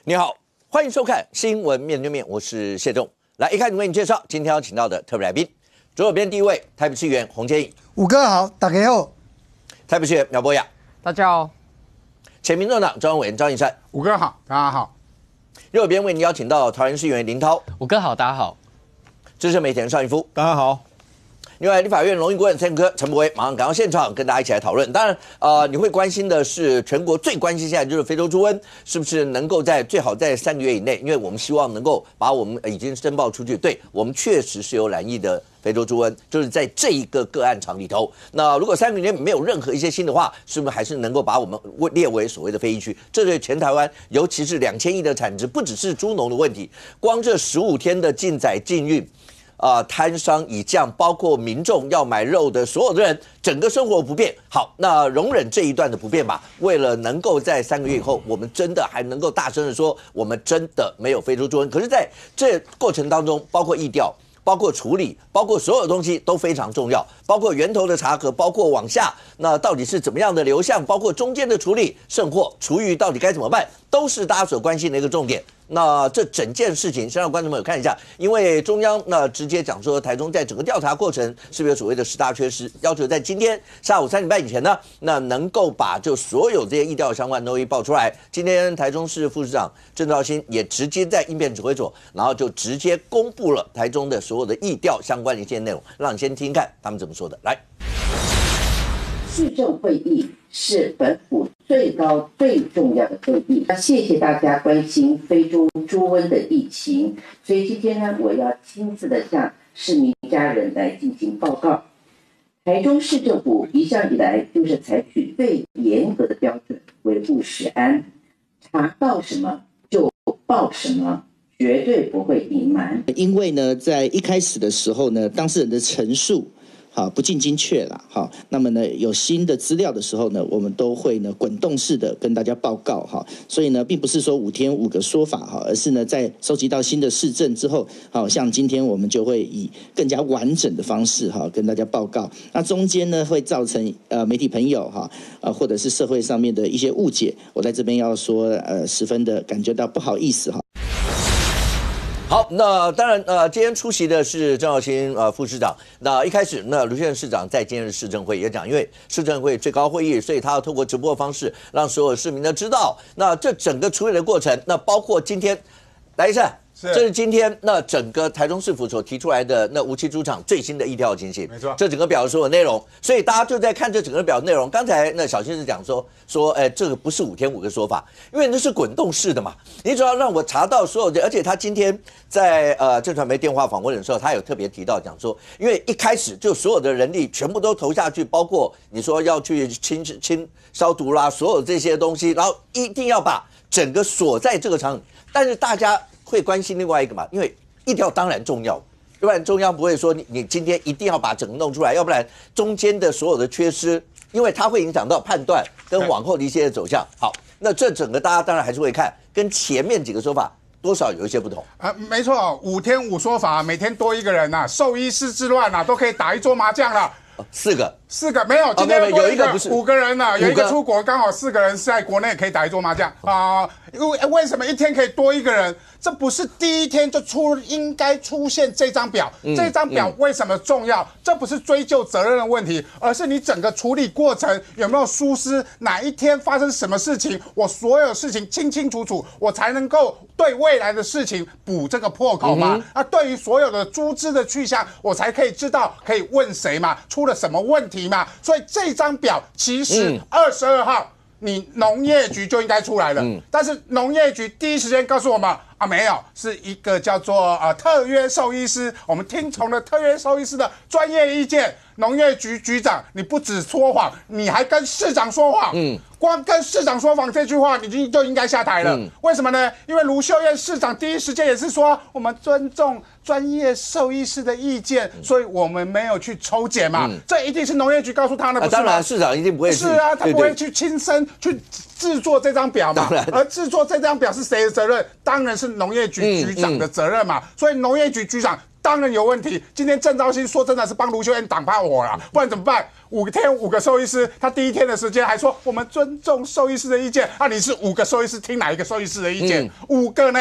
你好，欢迎收看《新闻面对面》，我是谢仲。来，一开始为你介绍今天要请到的特别来宾，左手边第一位，台北市议员洪千益。五哥好，大家好。台北市议员苗博雅。大家好。前民众党中央委员张义善。五哥好，大家好。右边为你邀请到桃园市议员林涛。五哥好，大家好。资深媒体人邵逸夫。大家好。另外，立法院荣誉顾问陈科陈柏惟马上赶到现场，跟大家一起来讨论。当然，你会关心的是，全国最关心现在就是非洲猪瘟是不是能够最好在3个月以内，因为我们希望能够把我们已经申报出去，对我们确实是有染疫的非洲猪瘟，就是在这一个个案场里头。那如果3个月没有任何一些新的话，是不是还是能够把我们列为所谓的非疫区？这对全台湾，尤其是2000亿的产值，不只是猪农的问题，光这15天的禁载禁运。摊商已降，包括民众要买肉的所有的人，整个生活不便。好，那容忍这一段的不便吧。为了能够在3个月以后，我们真的还能够大声的说，我们真的没有非洲猪瘟。可是，在这过程当中，包括疫调，包括处理，包括所有东西都非常重要，包括源头的查核，包括往下那到底是怎么样的流向，包括中间的处理，剩货厨余到底该怎么办，都是大家所关心的一个重点。那这整件事情，先让观众朋友看一下，因为中央直接讲说，台中在整个调查过程是不是有所谓的10大缺失，要求在今天下午3点半以前呢，那能够把就所有这些疫调相关的东西报出来。今天台中市副市长郑肇兴也直接在应变指挥所，然后就直接公布了台中的所有的疫调相关的一些内容，让你先听看他们怎么说的。来，市政会议是本府最高最重要的会议，谢谢大家关心非洲猪瘟的疫情，所以今天呢，我要亲自的向市民家人来进行报告。台中市政府一向以来就是采取最严格的标准维护食安，查到什么就报什么，绝对不会隐瞒。因为呢，在一开始的时候呢，当事人的陈述好，不尽精确啦。好，那么呢，有新的资料的时候呢，我们都会呢滚动式的跟大家报告哈。所以呢，并不是说5天5个说法哈，而是呢，在收集到新的市政之后，好像今天我们就会以更加完整的方式哈跟大家报告。那中间呢，会造成媒体朋友哈或者是社会上面的一些误解，我在这边要说十分的感觉到不好意思哈。好，那当然，今天出席的是郑肇兴副市长。那一开始，那卢秀燕市长在今天的市政会也讲，因为市政会最高会议，所以他要透过直播的方式，让所有市民都知道。那这整个处理的过程，那包括今天，来一下。这是今天那整个台中市府所提出来的那无期猪场最新的疫调情形，没错，这整个表的所有内容，所以大家就在看这整个表的内容。刚才那小先生讲说，这个不是5天5个说法，因为那是滚动式的嘛，你只要让我查到所有的，而且他今天在正传媒电话访问的时候，他有特别提到讲说，因为一开始就所有的人力全部都投下去，包括你说要去清消毒啦，所有这些东西，然后一定要把整个锁在这个场里，但是大家会关心另外一个嘛，因为疫调当然重要，要不然中央不会说你今天一定要把整个弄出来，要不然中间的所有的缺失，因为它会影响到判断跟往后的一些走向。好，那这整个大家当然还是会看，跟前面几个说法多少有一些不同没错，5天5说法，每天多一个人呐，兽医师之乱呐，都可以打一桌麻将了。4个没有，今天有一个不是5个人呢，有一个出国，刚好4个人是在国内可以打一桌麻将啊。为什么一天可以多一个人？这不是第一天就应该出现这张表。这张表为什么重要？这不是追究责任的问题，而是你整个处理过程有没有疏失，哪一天发生什么事情，我所有事情清清楚楚，我才能够对未来的事情补这个破口嘛。对于所有的猪只的去向，我才可以知道可以问谁嘛，出了什么问题嘛。所以这张表其实22号。你农业局就应该出来了，但是农业局第一时间告诉我们没有，是一个叫做特约兽医师，我们听从了特约兽医师的专业意见。农业局局长，你不止说谎，你还跟市长说谎。光跟市长说谎这句话，你就应该下台了。为什么呢？因为卢秀燕市长第一时间也是说，我们尊重专业兽医师的意见，所以我们没有去抽检嘛。这一定是农业局告诉他的，不是吗？当然，市长一定不会去。是啊，他不会去亲身去制作这张表嘛。而制作这张表是谁的责任？当然是农业局局长的责任嘛。所以农业局局长当然有问题。今天郑兆兴说真的是帮卢秀燕挡炮火了，不然怎么办？5天5个兽医师，他第一天的时间还说我们尊重兽医师的意见，你是5个兽医师听哪一个兽医师的意见？5个呢？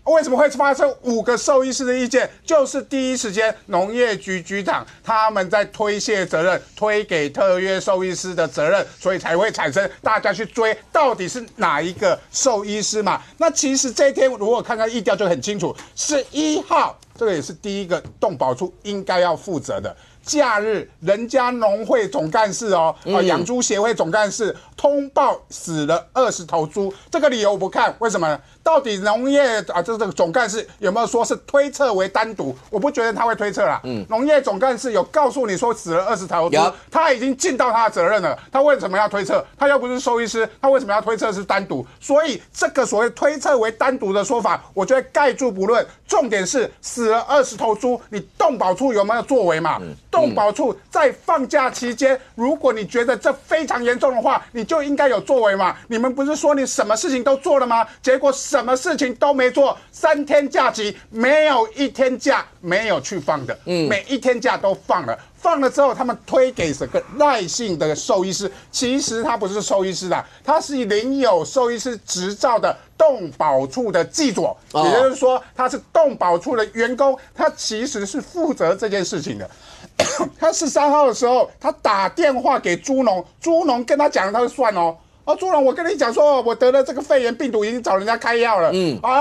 为什么会发生5个兽医师的意见？就是第一时间农业局局长他们在推卸责任，推给特约兽医师的责任，所以才会产生大家去追到底是哪一个兽医师嘛。那其实这一天如果看看疫调就很清楚，11号这个也是第一个动保处应该要负责的。假日，人家农会总干事养猪协会总干事通报死了20头猪，这个理由我不看，为什么呢？到底农业这个总干事有没有说是推测为单独？我不觉得他会推测啦。农业总干事有告诉你说死了20头猪，他已经尽到他的责任了，他为什么要推测？他又不是兽医师，他为什么要推测是单独？所以这个所谓推测为单独的说法，我觉得盖住不论。重点是死了20头猪，你动保处有没有作为嘛？动保处在放假期间，如果你觉得这非常严重的话，你就应该有作为嘛。你们不是说你什么事情都做了吗？结果什么事情都没做，3天假期没有1天假没有去放的，每1天假都放了。放了之后，他们推给这个赖姓的兽医师，其实他不是兽医师的，他是领有兽医师执照的动保处的技佐，也就是说他是动保处的员工，他其实是负责这件事情的。他13号的时候，他打电话给猪农，猪农跟他讲，他就算哦。朱龙，我跟你讲说，我得了这个肺炎病毒，已经找人家开药了。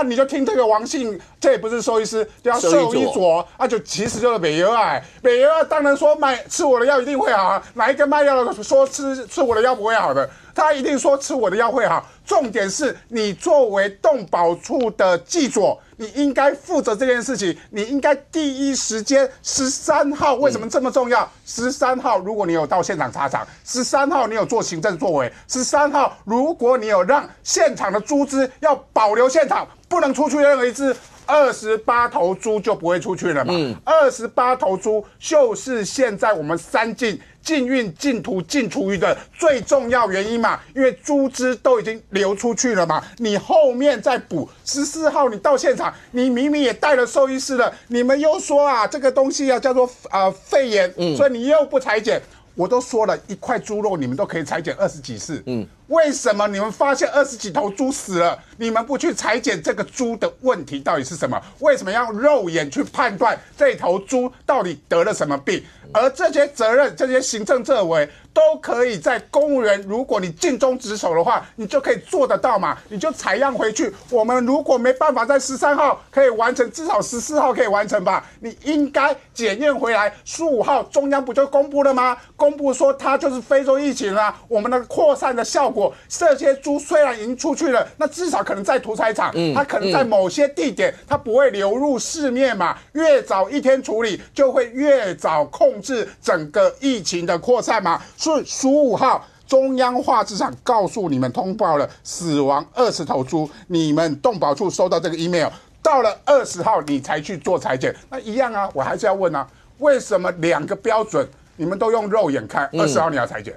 你就听这个王姓，这也不是兽医师，叫兽医佐，就其实就是美油啊。美油啊，当然说吃我的药一定会好啊，哪一个卖药的说吃我的药不会好的？他一定说吃我的药会好。重点是你作为动保处的技佐，你应该负责这件事情，你应该第一时间13号为什么这么重要？13号如果你有到现场查场，13号你有做行政作为，13号如果你有让现场的猪只要保留现场，不能出去任何一只。28头猪就不会出去了嘛？28头猪就是现在我们3禁禁运、禁屠、禁厨余的最重要原因嘛，因为猪只都已经流出去了嘛，你后面再补。14号你到现场，你明明也带了兽医师了，你们又说这个东西叫做肺炎，所以你又不裁剪。我都说了，1块猪肉你们都可以裁剪20几次，为什么你们发现20几头猪死了，你们不去裁剪这个猪的问题到底是什么？为什么要肉眼去判断这头猪到底得了什么病？而这些责任、这些行政作为，都可以在公务员，如果你尽忠职守的话，你就可以做得到嘛，你就采样回去。我们如果没办法在13号可以完成，至少14号可以完成吧？你应该检验回来。15号中央不就公布了吗？公布说它就是非洲疫情啊，我们的扩散的效果，这些猪虽然已经出去了，那至少可能在屠宰场，它可能在某些地点，它不会流入市面嘛。越早1天处理，就会越早控制整个疫情的扩散嘛。所以15号。中央化市场告诉你们通报了死亡20头猪，你们动保处收到这个 email， 到了20号你才去做裁剪，那一样啊，我还是要问啊，为什么2个标准你们都用肉眼看，20号你要裁剪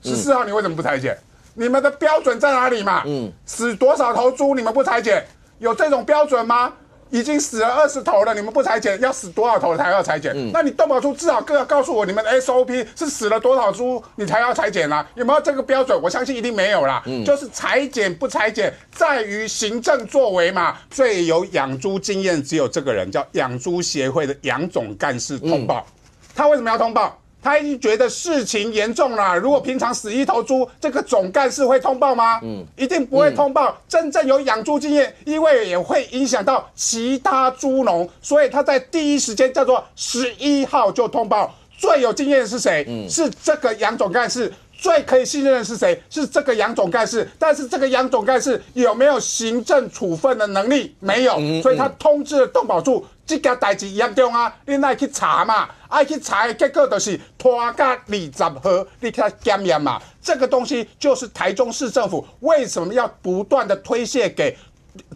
，14号你为什么不裁剪？你们的标准在哪里嘛？死多少头猪你们不裁剪？有这种标准吗？已经死了20头了，你们不裁剪，要死多少头才要裁剪？那你动保处至少要告诉我，你们的 SOP 是死了多少猪，你才要裁剪啊？有没有这个标准？我相信一定没有啦。就是裁剪不裁剪，在于行政作为嘛。最有养猪经验只有这个人，叫养猪协会的杨总干事通报。他为什么要通报？他已经觉得事情严重了。如果平常死1头猪，这个总干事会通报吗？一定不会通报。真正有养猪经验，因为也会影响到其他猪农，所以他在第一时间叫做11号就通报。最有经验的是谁？是这个杨总干事。最可以信任的是谁？是这个杨总干事。但是这个杨总干事有没有行政处分的能力？没有，所以他通知了动保处，这件代志严重啊，你爱去查嘛，爱去查的结果就是拖到20号，你去检验嘛。这个东西就是台中市政府为什么要不断的推卸给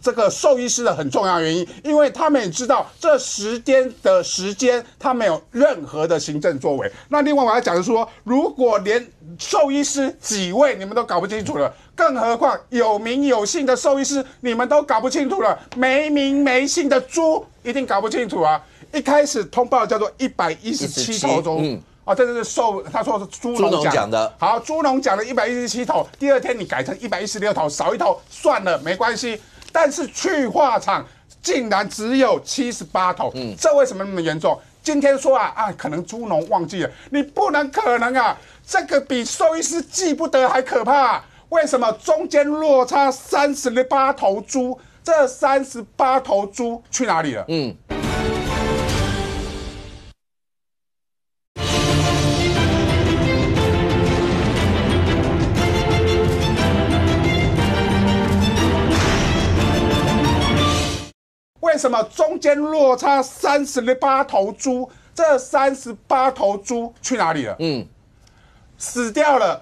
这个兽医师的很重要原因，因为他们也知道这10天的时间，他没有任何的行政作为。那另外我要讲的是说，如果连兽医师几位你们都搞不清楚了，更何况有名有姓的兽医师，你们都搞不清楚了，没名没姓的猪一定搞不清楚啊！一开始通报叫做117头猪，这是他说是猪农讲的。好，猪农讲的117头，第二天你改成116头，少一头算了，没关系。但是去化场竟然只有78头，这为什么那么严重？今天说可能猪农忘记了，你不能可能啊！这个比兽医师记不得还可怕。为什么中间落差38头猪？这38头猪去哪里了？为什么中间落差38头猪？这38头猪去哪里了？死掉了，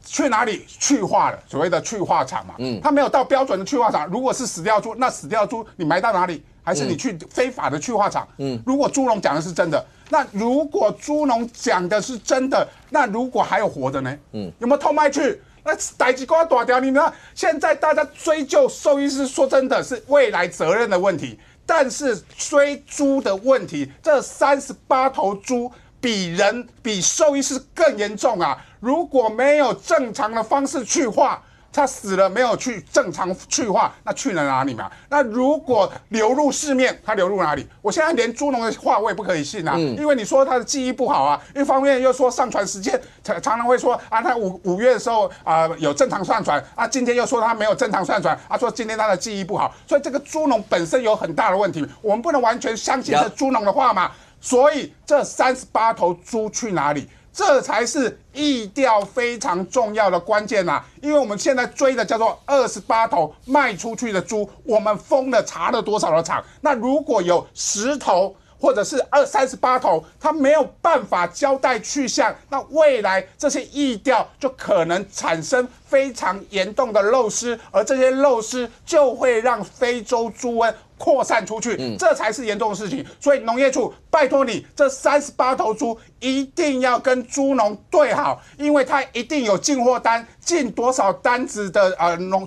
去哪里？去化了，所谓的去化场嘛。它没有到标准的去化场。如果是死掉猪，那死掉猪你埋到哪里？还是你去非法的去化场？如果猪农讲的是真的，那如果猪农讲的是真的，那如果还有活的呢？有没有偷卖去？那代志瓜大条，你们现在大家追究兽医师，说真的是未来责任的问题，但是追猪的问题，这38头猪比兽医师更严重啊！如果没有正常的方式去化，他死了没有去正常去化，那去了哪里嘛？那如果流入市面，他流入哪里？我现在连猪农的话我也不可以信啊，因为你说他的记忆不好啊，一方面又说上传时间常常会说他五月的时候有正常上传今天又说他没有正常上传说今天他的记忆不好，所以这个猪农本身有很大的问题，我们不能完全相信这猪农的话嘛。所以这38头猪去哪里？这才是疫调非常重要的关键因为我们现在追的叫做28头卖出去的猪，我们封了查了多少的场？那如果有10头或者是38头，他没有办法交代去向，那未来这些疫调就可能产生非常严重的漏失，而这些漏失就会让非洲猪瘟扩散出去，这才是严重的事情。所以农业处拜托你，这38头猪一定要跟猪农对好，因为他一定有进货单，进多少单子的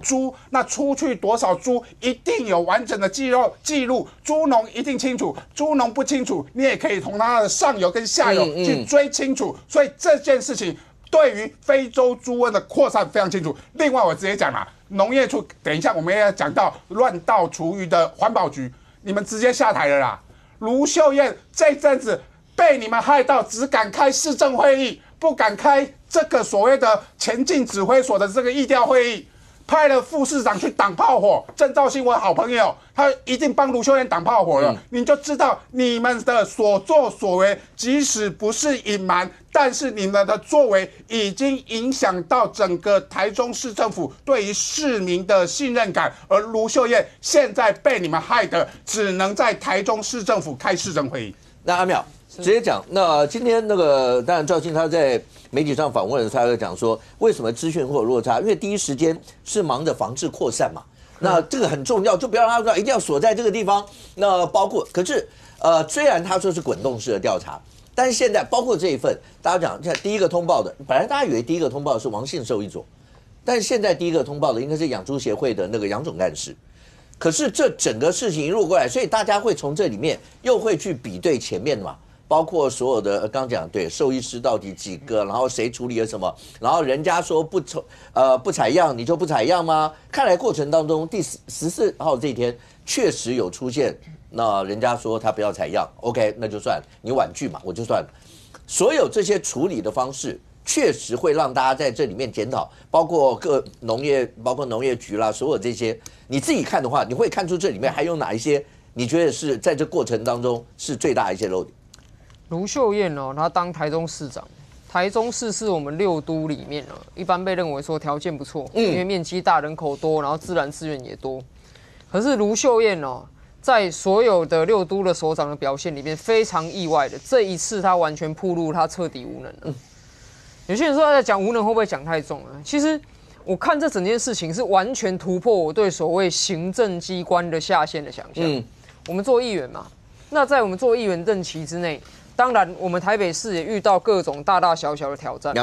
猪，那出去多少猪，一定有完整的记录，猪农一定清楚。猪农不清楚，你也可以从他的上游跟下游去追清楚。所以这件事情对于非洲猪瘟的扩散非常清楚。另外，我直接讲农业处等一下我们也要讲到乱倒厨余的环保局，你们直接下台了啦。卢秀燕这阵子被你们害到，只敢开市政会议，不敢开这个所谓的前进指挥所的这个疫调会议，派了副市长去挡炮火。郑肇兴我好朋友，他一定帮卢秀燕挡炮火了。你就知道你们的所作所为，即使不是隐瞒，但是你们的作为已经影响到整个台中市政府对于市民的信任感，而卢秀燕现在被你们害的，只能在台中市政府开市政会议。那阿淼直接讲，那今天当然肇庆他在媒体上访问的时候，他会讲说为什么资讯会有落差，因为第一时间是忙着防治扩散嘛，那这个很重要，就不要让他一定要锁在这个地方。那包括可是虽然他说是滚动式的调查。但是现在包括这一份，大家讲，像第一个通报的，本来大家以为第一个通报是王姓兽医所，但是现在第一个通报的应该是养猪协会的那个杨总干事。可是这整个事情一路过来，所以大家会从这里面又会去比对前面嘛，包括所有的刚讲对兽医师到底几个，然后谁处理了什么，然后人家说不采样，你就不采样吗？看来过程当中第14号这一天确实有出现。那人家说他不要采样 ，OK， 那就算你婉拒嘛，我就算了。所有这些处理的方式，确实会让大家在这里面检讨，包括农业局啦，所有这些，你自己看的话，你会看出这里面还有哪一些你觉得是在这过程当中是最大的一些漏点。卢秀燕她当台中市长，台中市是我们6都里面一般被认为说条件不错，因为面积大、人口多，然后自然资源也多。可是卢秀燕在所有的6都的首长的表现里面，非常意外的，这一次他完全暴露他彻底无能了。有些人说他在讲无能会不会讲太重了？其实我看这整件事情是完全突破我对所谓行政机关的下限的想象。我们做议员嘛，那在我们做议员任期之内，当然我们台北市也遇到各种大大小小的挑战。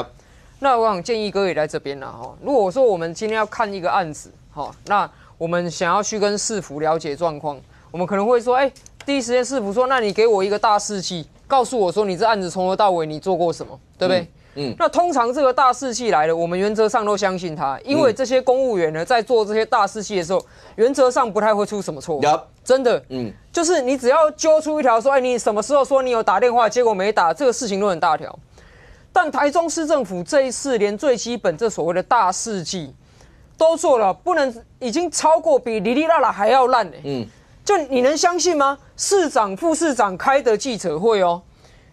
那我想建议各位来这边啦哈。如果说我们今天要看一个案子，哈，那我们想要去跟市府了解状况，我们可能会说，第一时间市府说，那你给我一个大事记，告诉我说你这案子从头到尾你做过什么，对不对？那通常这个大事记来了，我们原则上都相信他，因为这些公务员呢，在做这些大事记的时候，原则上不太会出什么错误。真的，就是你只要揪出一条说，你什么时候说你有打电话，结果没打，这个事情都很大条。但台中市政府这一次连最基本这所谓的大事记都做了，不能已经超过比哩哩啦啦还要烂就你能相信吗？市长、副市长开的记者会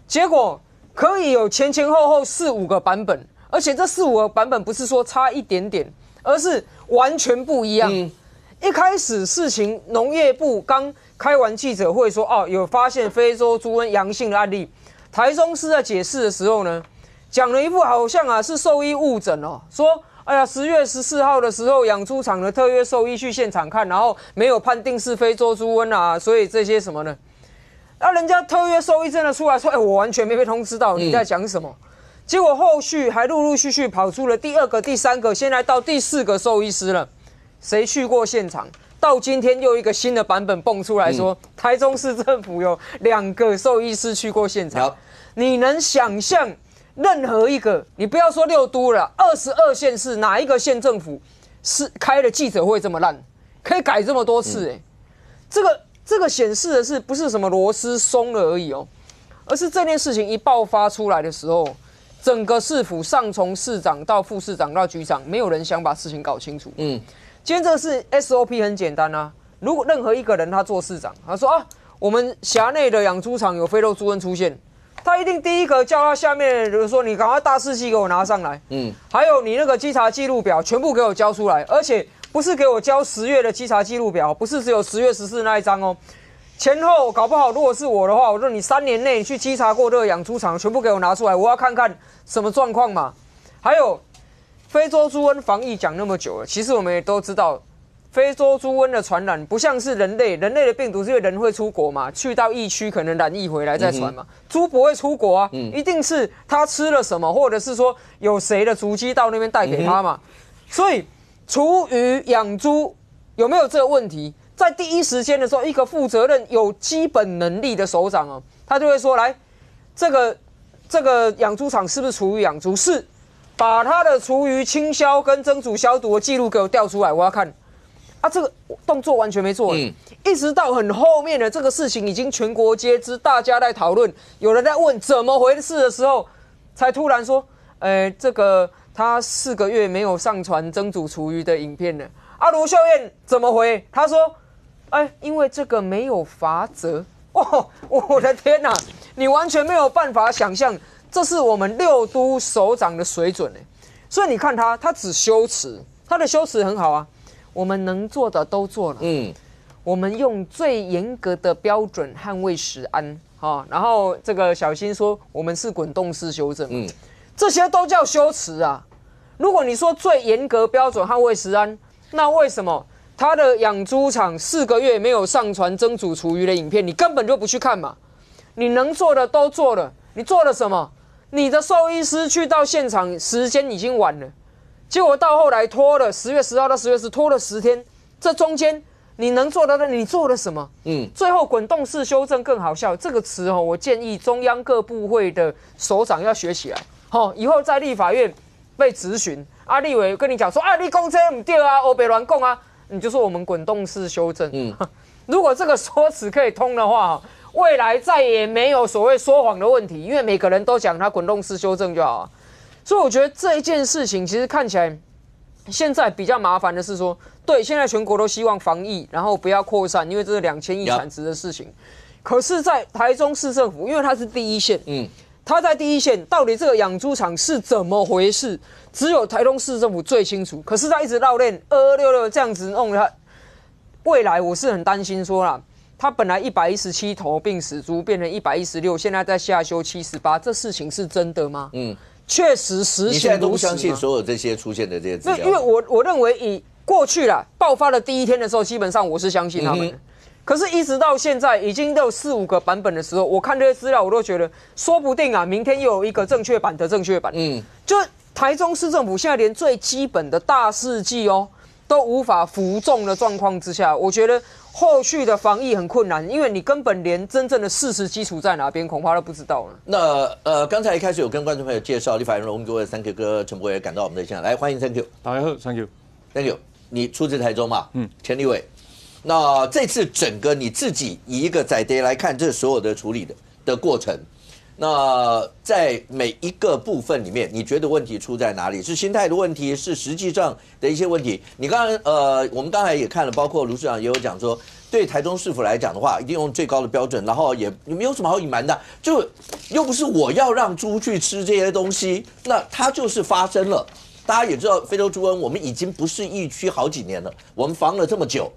结果可以有前后后4、5个版本，而且这4、5个版本不是说差一点点，而是完全不一样。一开始事情，农业部刚开完记者会说，有发现非洲猪瘟阳性的案例。台中市在解释的时候呢，讲了一副好像是兽医误诊说10月14号的时候，养猪场的特约兽医去现场看，然后没有判定是非洲猪瘟所以这些什么呢？人家特约兽医真的出来说，我完全没被通知到你在讲什么。结果后续还陆陆续续跑出了第2个、第3个，现在到第4个兽医师了。谁去过现场？到今天又一个新的版本蹦出来说，台中市政府有2个兽医师去过现场。你能想象任何一个，你不要说6都了，22县市哪一个县政府是开了记者会这么烂，可以改这么多次？这个显示的是不是什么螺丝松了而已而是这件事情一爆发出来的时候，整个市府上从市长到副市长到局长，没有人想把事情搞清楚。今天这个是 SOP 很简单如果任何一个人他做市长，他说我们辖内的养猪场有非洲猪瘟出现，他一定第一个叫他下面的人说，你赶快大事记给我拿上来，还有你那个稽查记录表全部给我交出来，而且不是给我交10月的稽查记录表，不是只有10月14那一张前后搞不好如果是我的话，我说你3年内去稽查过这个养猪场全部给我拿出来，我要看看什么状况嘛。还有非洲猪瘟防疫讲那么久了，其实我们也都知道，非洲猪瘟的传染不像是人类的病毒是因为人会出国嘛，去到疫区可能染疫回来再传嘛，猪不会出国一定是他吃了什么，或者是说有谁的足迹到那边带给他嘛。所以厨余养猪有没有这个问题，在第一时间的时候，一个负责任有基本能力的首长他就会说，来，这个养猪场是不是厨余养猪？是，把他的厨余清消跟蒸煮消毒的记录给我调出来，我要看。这个动作完全没做，一直到很后面的这个事情已经全国皆知，大家在讨论，有人在问怎么回事的时候，才突然说，这个他4个月没有上传蒸煮厨余的影片了。卢秀燕怎么回？他说，因为这个没有罚则。我的天哪，你完全没有办法想象，这是我们6都首长的水准所以你看他只修辞，他的修辞很好我们能做的都做了，我们用最严格的标准捍卫食安，然后这个小新说我们是滚动式修正，这些都叫修辞如果你说最严格标准捍卫食安，那为什么他的养猪场4个月没有上传蒸煮厨余的影片，你根本就不去看嘛？你能做的都做了，你做了什么？你的兽医师去到现场时间已经晚了，结果到后来拖了10月10号到10月10拖了10天，这中间你能做的你做了什么？最后滚动式修正更好笑，这个词我建议中央各部会的首长要学起来，以后在立法院被质询，立委跟你讲说你讲这不对欧北乱讲你就说我们滚动式修正。如果这个说辞可以通的话，未来再也没有所谓说谎的问题，因为每个人都讲他滚动式修正就好所以我觉得这一件事情其实看起来现在比较麻烦的是说，对，现在全国都希望防疫，然后不要扩散，因为这是2000亿产值的事情。可是，在台中市政府，因为它是第一线，他在第一线，到底这个养猪场是怎么回事？只有台中市政府最清楚。可是他一直绕链2266这样子弄他，未来我是很担心说啦，他本来117头病死猪变成116，现在在下修78，这事情是真的吗？确实实行如此吗？你现在都不相信所有这些出现的这些资料？因为我认为以过去啦爆发的第一天的时候，基本上我是相信他们的。可是，一直到现在已经都有4、5个版本的时候，我看这些资料，我都觉得说不定明天又有一个正确版的正确版。就台中市政府现在连最基本的大事记都无法服众的状况之下，我觉得后续的防疫很困难，因为你根本连真正的事实基础在哪边，恐怕都不知道了。那刚才一开始有跟观众朋友介绍立法院荣誉3 Q 哥陈柏惟赶到我们的现场来，欢迎3 Q。大家好，3 Q。3 Q， 你出自台中嘛？前立委。那这次整个你自己以一个在地来看，这所有的处理的过程。那在每一个部分里面，你觉得问题出在哪里？是心态的问题，是实际上的一些问题？你刚刚我们刚才也看了，包括卢市长也有讲说，对台中市府来讲的话，一定用最高的标准，然后也没有什么好隐瞒的，就又不是我要让猪去吃这些东西，那它就是发生了。大家也知道，非洲猪瘟我们已经不是疫区好几年了，我们防了这么久。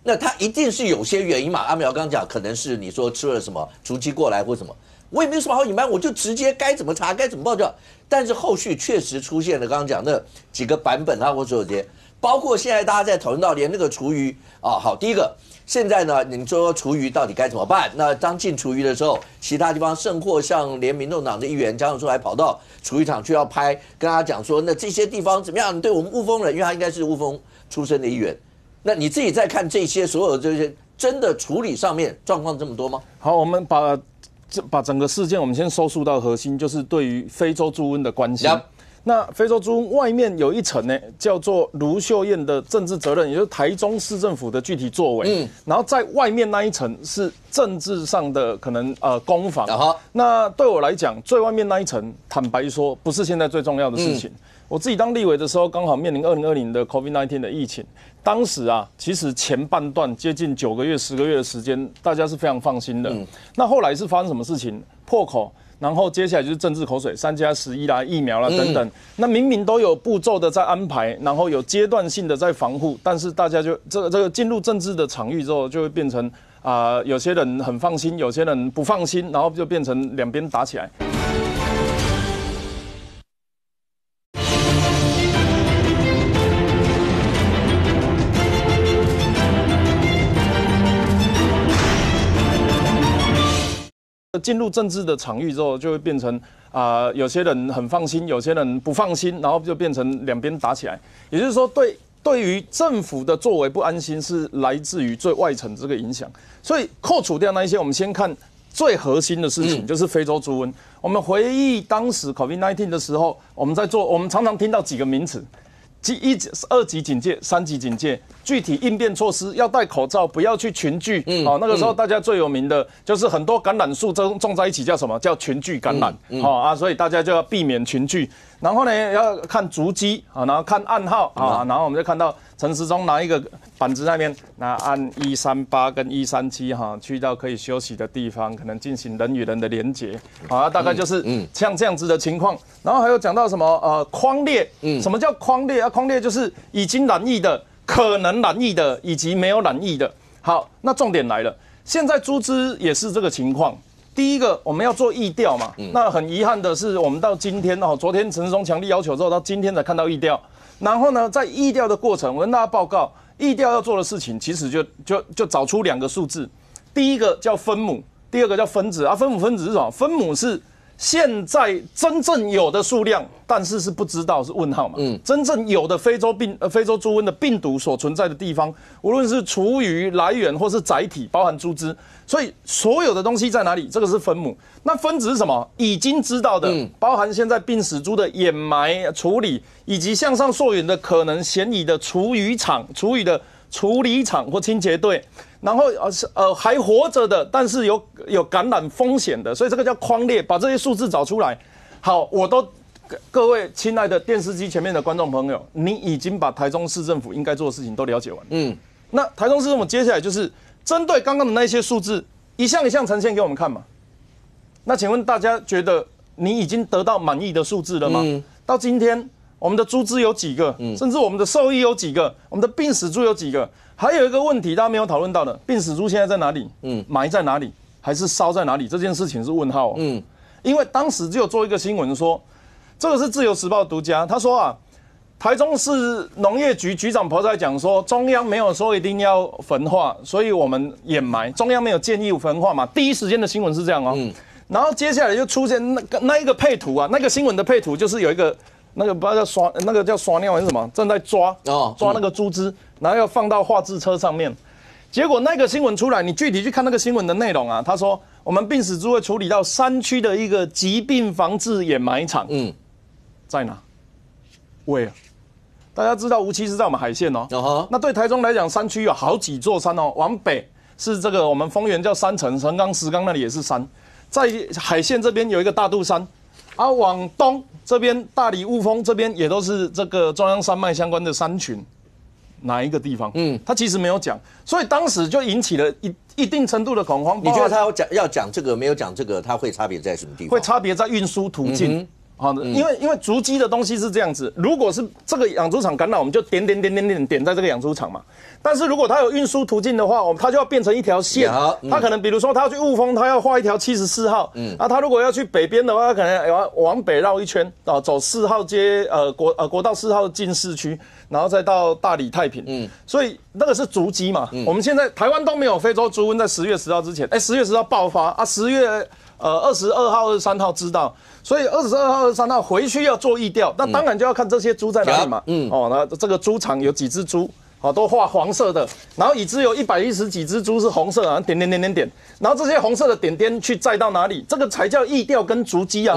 那它一定是有些原因嘛？阿苗刚讲，可能是你说吃了什么雏鸡过来或什么。我也没有什么好隐瞒，我就直接该怎么查该怎么报就好。但是后续确实出现了刚刚讲的几个版本啊，或者有些，包括现在大家在讨论到连那个厨余啊，好，第一个现在呢，你说厨余到底该怎么办？那当进厨余的时候，其他地方甚或像连民众党的议员江永书还跑到厨余厂去要拍，跟他讲说，那这些地方怎么样？你对我们雾峰人，因为他应该是雾峰出身的议员，那你自己在看这些所有这些真的处理上面状况这么多吗？好，我们把整个事件我们先收束到核心，就是对于非洲猪瘟的关心。那非洲猪瘟外面有一层呢，叫做卢秀燕的政治责任，也就是台中市政府的具体作为。然后在外面那一层是政治上的可能攻防。那对我来讲，最外面那一层，坦白说，不是现在最重要的事情。我自己当立委的时候，刚好面临2020的 COVID-19 的疫情。当时啊，其实前半段接近9个月、10个月的时间，大家是非常放心的。那后来是发生什么事情？破口，然后接下来就是政治口水，3+11啦、疫苗啦等等。那明明都有步骤的在安排，然后有阶段性的在防护，但是大家就这个进入政治的场域之后，就会变成有些人很放心，有些人不放心，然后就变成两边打起来。进入政治的场域之后，就会变成有些人很放心，有些人不放心，然后就变成两边打起来。也就是说，对于政府的作为不安心，是来自于最外层这个影响。所以扣除掉那一些，我们先看最核心的事情，就是非洲猪瘟。我们回忆当时 COVID-19 的时候，我们常常听到几个名词。2级警戒、3级警戒，具体应变措施要戴口罩，不要去群聚。那个时候大家最有名的就是很多感染数种在一起，叫什么？叫群聚感染。所以大家就要避免群聚。然后呢，要看足迹然后看暗号然后我们就看到陈时中拿一个板子那边，那按138跟137去到可以休息的地方，可能进行人与人的连结大概就是像这样子的情况。然后还有讲到什么匡列，什么叫匡列匡列就是已经染疫的、可能染疫的以及没有染疫的。好，那重点来了，现在猪只也是这个情况。第一个，我们要做疫调嘛。那很遗憾的是，我们到今天昨天陈时中强力要求之后，到今天才看到疫调。然后呢，在疫调的过程，我跟大家报告，疫调要做的事情，其实就找出2个数字。第一个叫分母，第二个叫分子分母分子是什么？分母是现在真正有的数量，但是不知道，是问号嘛。真正有的非洲猪瘟的病毒所存在的地方，无论是厨余来源或是载体，包含猪只，所以所有的东西在哪里？这个是分母。那分子是什么？已经知道的，包含现在病死猪的掩埋处理，以及向上溯源的可能嫌疑的厨余厂、厨余的处理厂或清洁队。然后还活着的，但是有感染风险的，所以这个叫匡列，把这些数字找出来。好，各位亲爱的电视机前面的观众朋友，你已经把台中市政府应该做的事情都了解完。那台中市政府接下来就是针对刚刚的那些数字，一项一项呈现给我们看嘛。那请问大家觉得你已经得到满意的数字了吗？到今天我们的猪只有几个？甚至我们的兽医有几个？我们的病死猪有几个？还有一个问题大家没有讨论到的，病死猪现在在哪里？埋在哪里？还是烧在哪里？这件事情是问号。因为当时只有做一个新闻说，这个是自由时报独家，他说台中市农业局局长跑出来讲说，中央没有说一定要焚化，所以我们掩埋，中央没有建议焚化嘛。第一时间的新闻是这样然后接下来就出现那一个配图那个新闻的配图就是有一个那个不知道叫刷，那个叫刷尿还是什么，正在抓抓那个猪只，然后要放到化制车上面。结果那个新闻出来，你具体去看那个新闻的内容啊，他说我们病死猪会处理到山区的一个疾病防治掩埋场，在哪？喂啊！大家知道无锡是在我们海线哦，那对台中来讲，山区有好几座山哦，往北是这个我们丰原叫山城、神冈、石冈那里也是山，在海线这边有一个大肚山，啊，往东这边大理雾峰这边也都是这个中央山脉相关的山群，哪一个地方？他其实没有讲，所以当时就引起了一定程度的恐慌。你觉得他要讲这个没有讲这个，他会差别在什么地方？会差别在运输途径。好的，因为足迹的东西是这样子，如果是这个养猪场感染，我们就点在这个养猪场嘛。但是如果它有运输途径的话，它就要变成一条线。它可能比如说它要去雾峰，它要画一条74号。它如果要去北边的话，它可能要往北绕一圈啊，走4号街国道4号进市区，然后再到大理太平。所以那个是足迹嘛。我们现在台湾都没有非洲猪瘟在10月10号之前，10月10号爆发啊，10月22号、23号知道。所以22号、23号回去要做疫调，那当然就要看这些猪在哪里嘛。那这个猪场有几只猪，都画黄色的，然后已知有110几只猪是红色啊，点，然后这些红色的点点去载到哪里，这个才叫疫调跟足迹啊。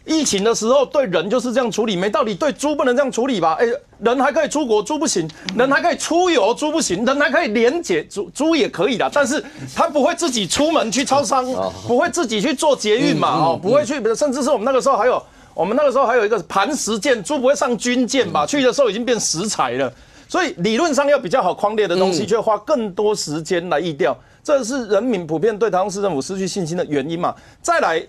疫情的时候对人就是这样处理，没道理对猪不能这样处理吧？人还可以出国，猪不行；人还可以出游，猪不行；人还可以连结，猪也可以的，但是他不会自己出门去超商，不会自己去做捷运嘛，不会去，甚至是我们那个时候还有一个磐石舰，猪不会上军舰吧？去的时候已经变食材了，所以理论上要比较好匡列的东西，就要花更多时间来疫调，这是人民普遍对台中市政府失去信心的原因嘛。再来，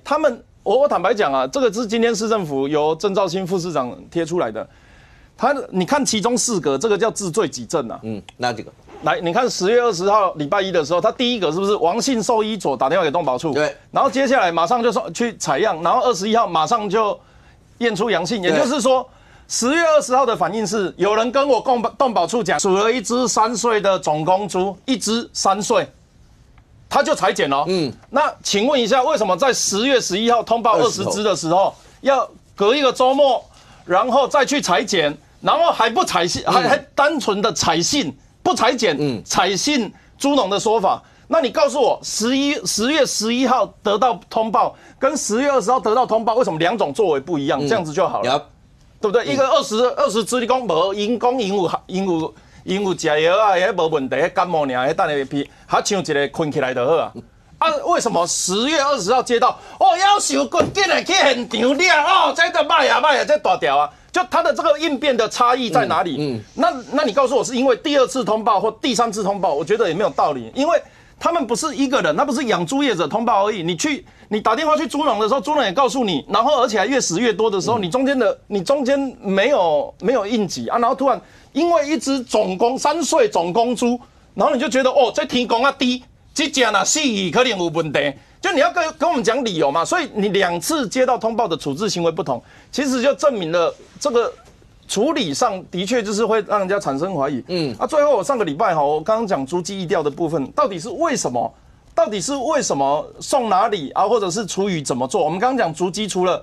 我坦白讲啊，这个是今天市政府由郑肇兴副市长贴出来的。你看其中4个，这个叫治罪己证啊。哪几个？来，你看10月20号礼拜一的时候，他第一个是不是王姓兽医所打电话给动保处？对。然后接下来马上就去采样，然后21号马上就验出阳性，也就是说10月20号的反应是有人跟我动保处讲，数了一只3岁的种公猪，一只3岁。他就裁剪了。那请问一下，为什么在10月11号通报20只的时候，要隔一个周末，然后再去裁剪，然后还不采信，还单纯的采信，不裁剪，采信猪农的说法？那你告诉我10月11号得到通报，跟10月20号得到通报，为什么2种作为不一样？这样子就好了，对不对？一个20只，你讲无，因有食药啊，也无问题，感冒尔，等下批，还像一个困起来就好啊。为什么10月20号接到？要求赶紧的去现场了这个卖呀，这大条啊！就他的这个应变的差异在哪里？那你告诉我，是因为第2次通报或第3次通报？我觉得也没有道理，因为他们不是一个人，他不是养猪业者通报而已。你打电话去猪农的时候，猪农也告诉你，然后而且还越死越多的时候，你中间没有应急啊，然后突然。因为一只3岁种公猪，然后你就觉得这天公啊低，这只呢死可能有问题，就你要跟我们讲理由嘛。所以你2次接到通报的处置行为不同，其实就证明了这个处理上的确就是会让人家产生怀疑。最后我上个礼拜我刚刚讲猪鸡疫调的部分，到底是为什么送哪里啊，或者是厨余怎么做？我们刚刚讲猪鸡除了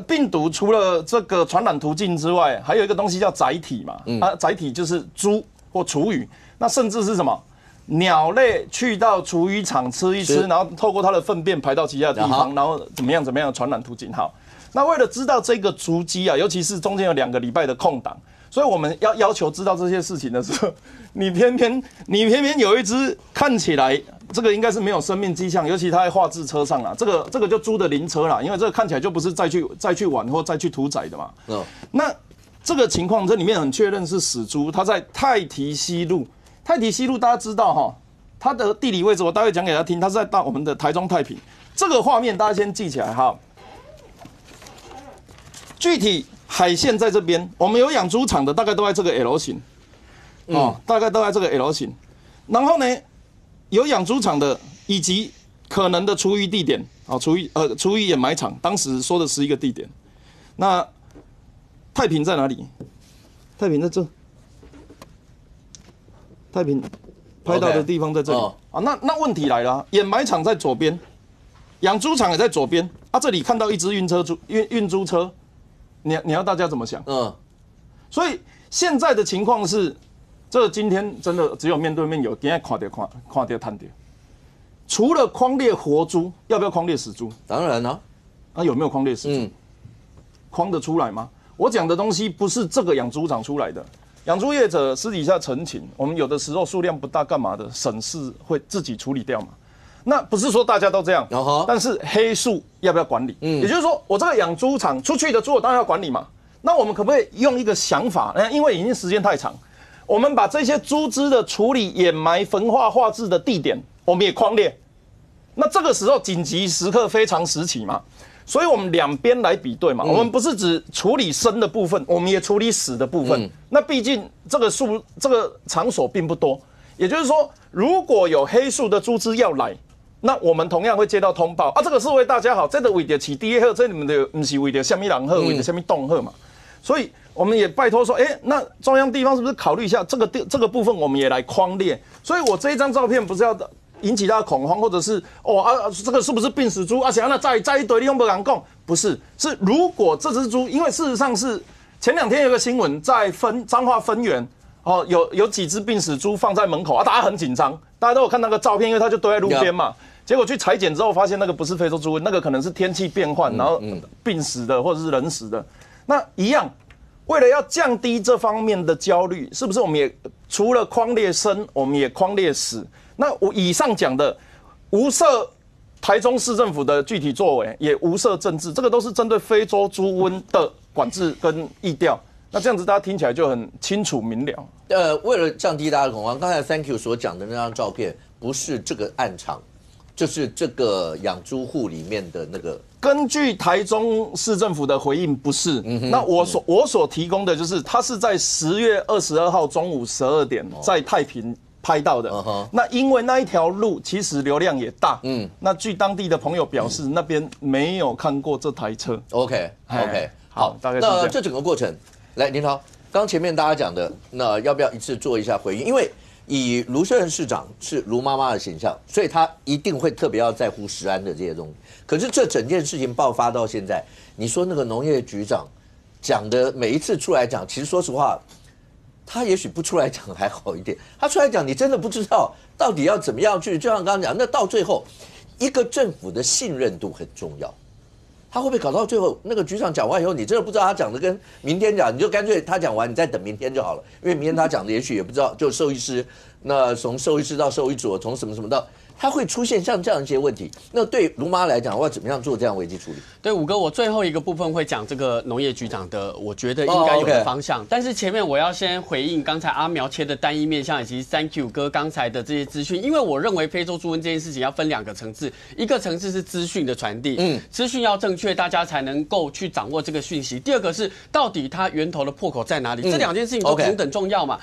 病毒除了这个传染途径之外，还有一个东西叫载体嘛，载体就是猪或厨余，那甚至是什么鸟类去到厨余场吃一吃，然后透过它的粪便排到其他地方，然后怎么样的传染途径。好，那为了知道这个足迹啊，尤其是中间有2个礼拜的空档，所以我们要求知道这些事情的时候，你偏偏有一只看起来这个应该是没有生命迹象，尤其它在画制车上啦，这个就猪的灵车啦，因为这个看起来就不是再去玩或再去屠宰的嘛。那这个情况这里面很确认是死猪，它在太提西路。太提西路大家知道哈，它的地理位置我待会讲给大家听，它是在我们的台中太平。这个画面大家先记起来哈。具体海线在这边，我们有养猪场的大概都在这个 L 型，大概都在这个 L 型。然后呢，有养猪场的以及可能的厨余地点，厨余掩埋场，当时说的11个地点。那太平在哪里？太平在这。太平拍到的地方在这里那问题来了，掩埋场在左边，养猪场也在左边这里看到一只运猪车，你要大家怎么想？所以现在的情况是，这今天真的只有面对面有，今天看到探到。除了匡列活猪，要不要匡列死猪？当然了、啊，有没有匡列死猪？匡得出来吗？我讲的东西不是这个养猪场出来的，养猪业者私底下陈情，我们有的时候数量不大，干嘛的，省事会自己处理掉嘛。那不是说大家都这样，但是黑数要不要管理？也就是说，我这个养猪场出去的猪，我当然要管理嘛。那我们可不可以用一个想法？因为已经时间太长，我们把这些猪只的处理、掩埋、焚化、化置的地点，我们也匡列。那这个时候紧急时刻非常时期嘛，所以我们两边来比对嘛。我们不是只处理生的部分，我们也处理死的部分。那毕竟这个场所并不多，也就是说，如果有黑数的猪只要来，那我们同样会接到通报啊，这个是为大家好，这个为了起第一号，这你们的不是为了什么人好，为了什么动好嘛。所以我们也拜托说，那中央地方是不是考虑一下这个部分，我们也来匡列。所以我这一张照片不是要引起大家恐慌，或者是这个是不是病死猪？想要再一堆，你用不敢讲，不是，是如果这只猪，因为事实上是前2天有个新闻在彰化分园，有几只病死猪放在门口大家很紧张，大家都有看那个照片，因为它就堆在路边嘛。结果去裁剪之后，发现那个不是非洲猪瘟，那个可能是天气变换，然后病死的或者是人死的。那一样，为了要降低这方面的焦虑，是不是我们也除了匡列生，我们也匡列死？那我以上讲的无涉台中市政府的具体作为，也无涉政治，这个都是针对非洲猪瘟的管制跟疫调。那这样子大家听起来就很清楚明了。为了降低大家的恐慌，刚才 Thank you 所讲的那张照片，不是这个暗场，就是这个养猪户里面的那个。根据台中市政府的回应，不是。那我所提供的就是，他是在10月22号中午12点在太平拍到的。那因为那一条路其实流量也大，那据当地的朋友表示，那边没有看过这台车。OK， 好，大概是这样。那这整个过程，来，林涛，刚前面大家讲的，那要不要一次做一下回应？因为以卢秀燕市长是卢妈妈的形象，所以她一定会特别要在乎食安的这些东西。可是这整件事情爆发到现在，你说那个农业局长讲的每一次出来讲，其实说实话，他也许不出来讲还好一点，他出来讲，你真的不知道到底要怎么样去。就像刚刚讲，那到最后，一个政府的信任度很重要。他会不会搞到最后，那个局长讲完以后，你真的不知道他讲的跟明天讲，你就干脆他讲完，你再等明天就好了，因为明天他讲的也许也不知道，就兽医师，那从兽医师到兽医组，从什么到。它会出现像这样一些问题，那对卢妈来讲，我要怎么样做这样危机处理？对，武哥，我最后一个部分会讲这个农业局长的，我觉得应该有的方向。但是前面我要先回应刚才阿苗切的单一面向，以及 Thank you 哥刚才的这些资讯，因为我认为非洲猪瘟这件事情要分2个层次，一个层次是资讯的传递，资讯要正确，大家才能够去掌握这个讯息。第二个是到底它源头的破口在哪里，这2件事情都同等重要嘛。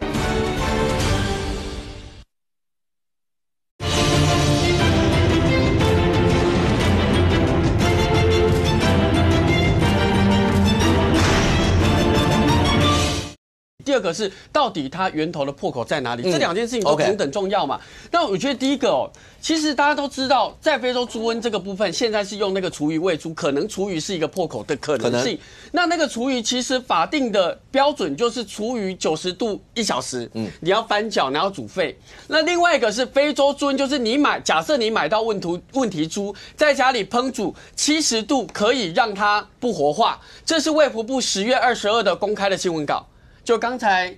第二个是到底它源头的破口在哪里，这2件事情都同等重要嘛。那我觉得第一个其实大家都知道，在非洲猪瘟这个部分，现在是用那个厨余喂猪，可能厨余是一个破口的可能性。那个厨余其实法定的标准就是厨余90度1小时，你要翻搅，然后煮沸。那另外一个是非洲猪瘟，就是假设你买到问题猪，在家里烹煮70度可以让它不活化，这是卫福部10月22的公开的新闻稿。就刚才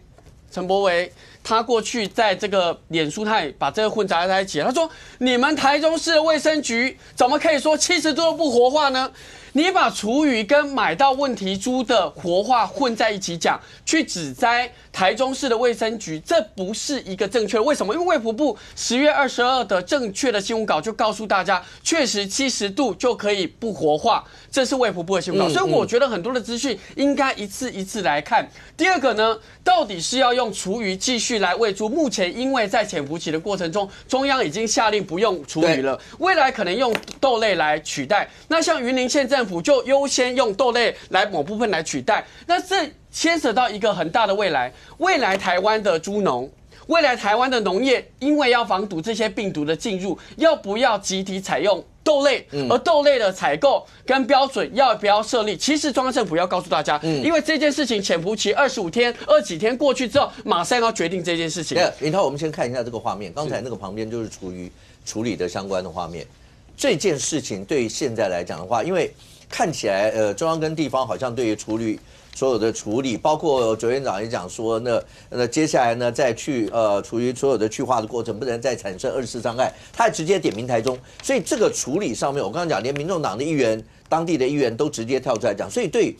陈柏惟他过去在这个脸书，他也把这个混杂在一起。他说：“你们台中市的卫生局怎么可以说70度都不活化呢？你把厨余跟买到问题猪的活化混在一起讲，去指摘台中市的卫生局，这不是一个正确的。为什么？因为卫福部10月22的正确的新闻稿就告诉大家，确实70度就可以不活化，这是卫福部的新闻稿。所以我觉得很多的资讯应该一次一次来看。第二个呢，到底是要用厨余继续来喂猪？目前因为在潜伏期的过程中，中央已经下令不用厨余了，未来可能用豆类来取代。那像云林县政府就优先用豆类来某部分来取代。那这牵扯到一个很大的未来台湾的猪农，未来台湾的农业，因为要防堵这些病毒的进入，要不要集体采用豆类，而豆类的采购跟标准要不要设立，其实中央政府要告诉大家，因为这件事情潜伏期25天、20几天过去之后，马上要决定这件事情。林涛，我们先看一下这个画面，刚才那个旁边就是处理的相关的画面。这件事情对于现在来讲的话，因为看起来中央跟地方好像对于所有的处理，包括卓院长也讲说，那接下来呢，再去处于所有的去化的过程，不能再产生24障碍，他还直接点名台中，所以这个处理上面，我刚刚讲，连民众党的议员、当地的议员都直接跳出来讲，所以对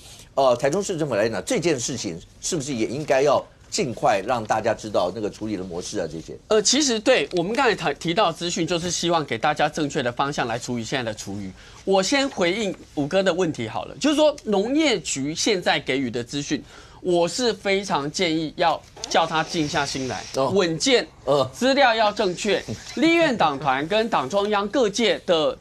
台中市政府来讲，这件事情是不是也应该要尽快让大家知道那个处理的模式啊？这些其实对我们刚才提到的资讯，就是希望给大家正确的方向来处理现在的厨余。我先回应武哥的问题好了，就是说农业局现在给予的资讯，我是非常建议要叫他静下心来，稳健，资料要正确，立院党团跟党中央各界的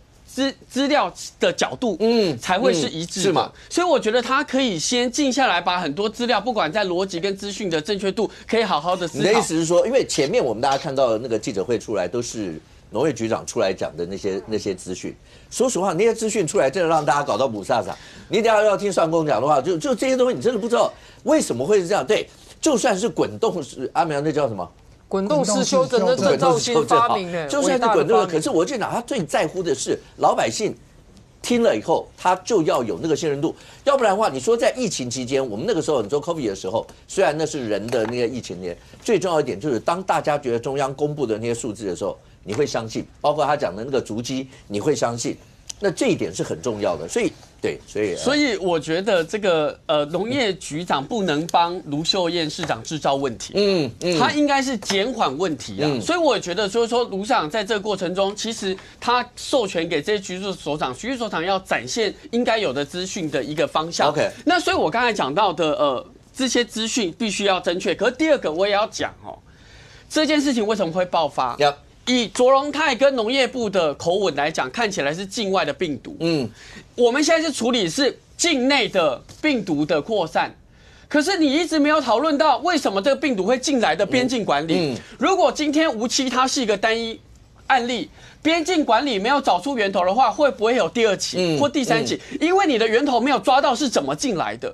资料的角度，才会是一致的，是吗？所以我觉得他可以先静下来，把很多资料，不管在逻辑跟资讯的正确度，可以好好的思考。你的意思是说，因为前面我们大家看到的那个记者会出来，都是农业局长出来讲的那些资讯。说实话，那些资讯出来，真的让大家搞到不飒飒。你等下要听算公讲的话，就这些东西，你真的不知道为什么会是这样。对，就算是滚动式，阿苗那叫什么？滚动式修正的郑肇新发明的，就算是滚动的，可是我建党他最在乎的是老百姓听了以后，他就要有那个信任度，要不然的话，你说在疫情期间，我们那个时候你说 COVID 的时候，虽然那是人的那个疫情年，最重要一点就是当大家觉得中央公布的那些数字的时候，你会相信，包括他讲的那个足迹，你会相信，那这一点是很重要的，所以。对，所以我觉得这个农业局长不能帮卢秀燕市长制造问题，他应该是减缓问题啊。所以我觉得说卢市长在这个过程中，其实他授权给这些局处首长要展现应该有的资讯的一个方向。OK， 那所以我刚才讲到的这些资讯必须要正确。可是第二个我也要讲这件事情为什么会爆发？以卓荣泰跟农业部的口吻来讲，看起来是境外的病毒。我们现在是处理是境内的病毒的扩散，可是你一直没有讨论到为什么这个病毒会进来的边境管理。如果今天无期它是一个单一案例，边境管理没有找出源头的话，会不会有第2起或第3起？因为你的源头没有抓到是怎么进来的。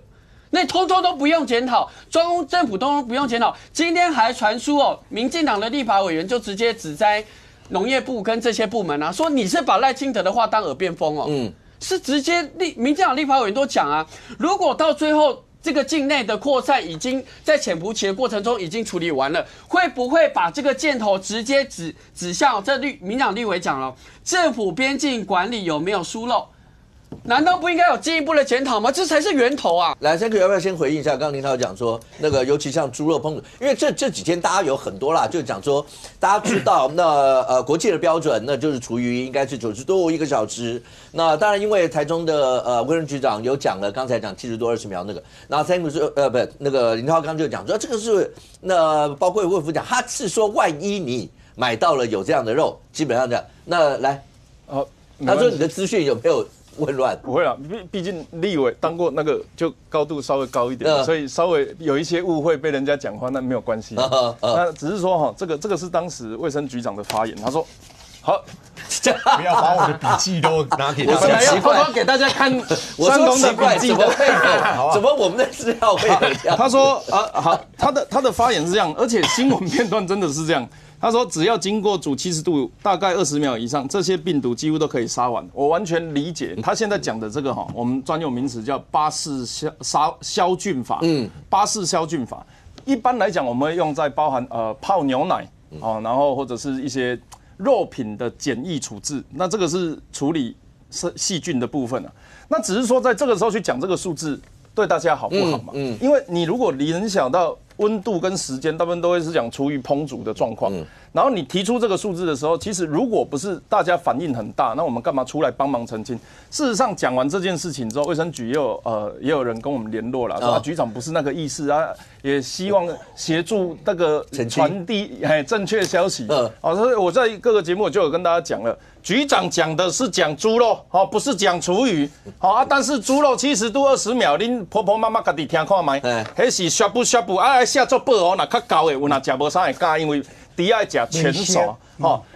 那通通都不用检讨，中央政府通通不用检讨。今天还传出民进党的立法委员就直接指摘农业部跟这些部门啊，说你是把赖清德的话当耳边风是直接民进党立法委员都讲啊，如果到最后这个境内的扩散已经在潜伏期的过程中已经处理完了，会不会把这个箭头直接指向民进党立委讲了，政府边境管理有没有疏漏？难道不应该有进一步的检讨吗？这才是源头啊！来，三哥要不要先回应一下？刚刚林涛讲说，那个尤其像猪肉烹煮，因为这几天大家有很多啦，就讲说，大家知道那国际的标准，那就是厨余应该是90多1个小时。那当然，因为台中的卫生局长有讲了，刚才讲70多20秒那个，然后三哥说那个林涛刚就讲说，这个是那包括卫福讲，他是说万一你买到了有这样的肉，基本上这样。那来，他说你的资讯有没有？混乱不会啦，毕竟立委当过那个就高度稍微高一点，所以稍微有一些误会被人家讲话，那没有关系。那只是说这个是当时卫生局长的发言，他说好，不要把我的笔记都拿给大家。我本来要偷偷给大家看三公的笔记的，怎么我们的资料会有这样？他说好，他的发言是这样，而且新闻片段真的是这样。他说，只要经过煮70度，大概20秒以上，这些病毒几乎都可以杀完。我完全理解他现在讲的这个我们专有名词叫巴氏消菌法。巴氏消菌法，一般来讲我们会用在包含泡牛奶然后或者是一些肉品的检疫处置，那这个是处理细菌的部分那只是说在这个时候去讲这个数字，对大家好不好嘛？因为你如果联想到温度跟时间，大部分都会是讲厨余烹煮的状况。然后你提出这个数字的时候，其实如果不是大家反应很大，那我们干嘛出来帮忙澄清？事实上讲完这件事情之后，卫生局也有人跟我们联络了，说局长不是那个意思啊，也希望协助那个传递正确消息。所以我在各个节目就有跟大家讲了，局长讲的是讲猪肉，不是讲厨余。但是猪肉70度20秒，恁婆婆妈妈家己听看卖，迄是削不下做饱那较高的，有那吃无啥会加，因为第二讲全熟。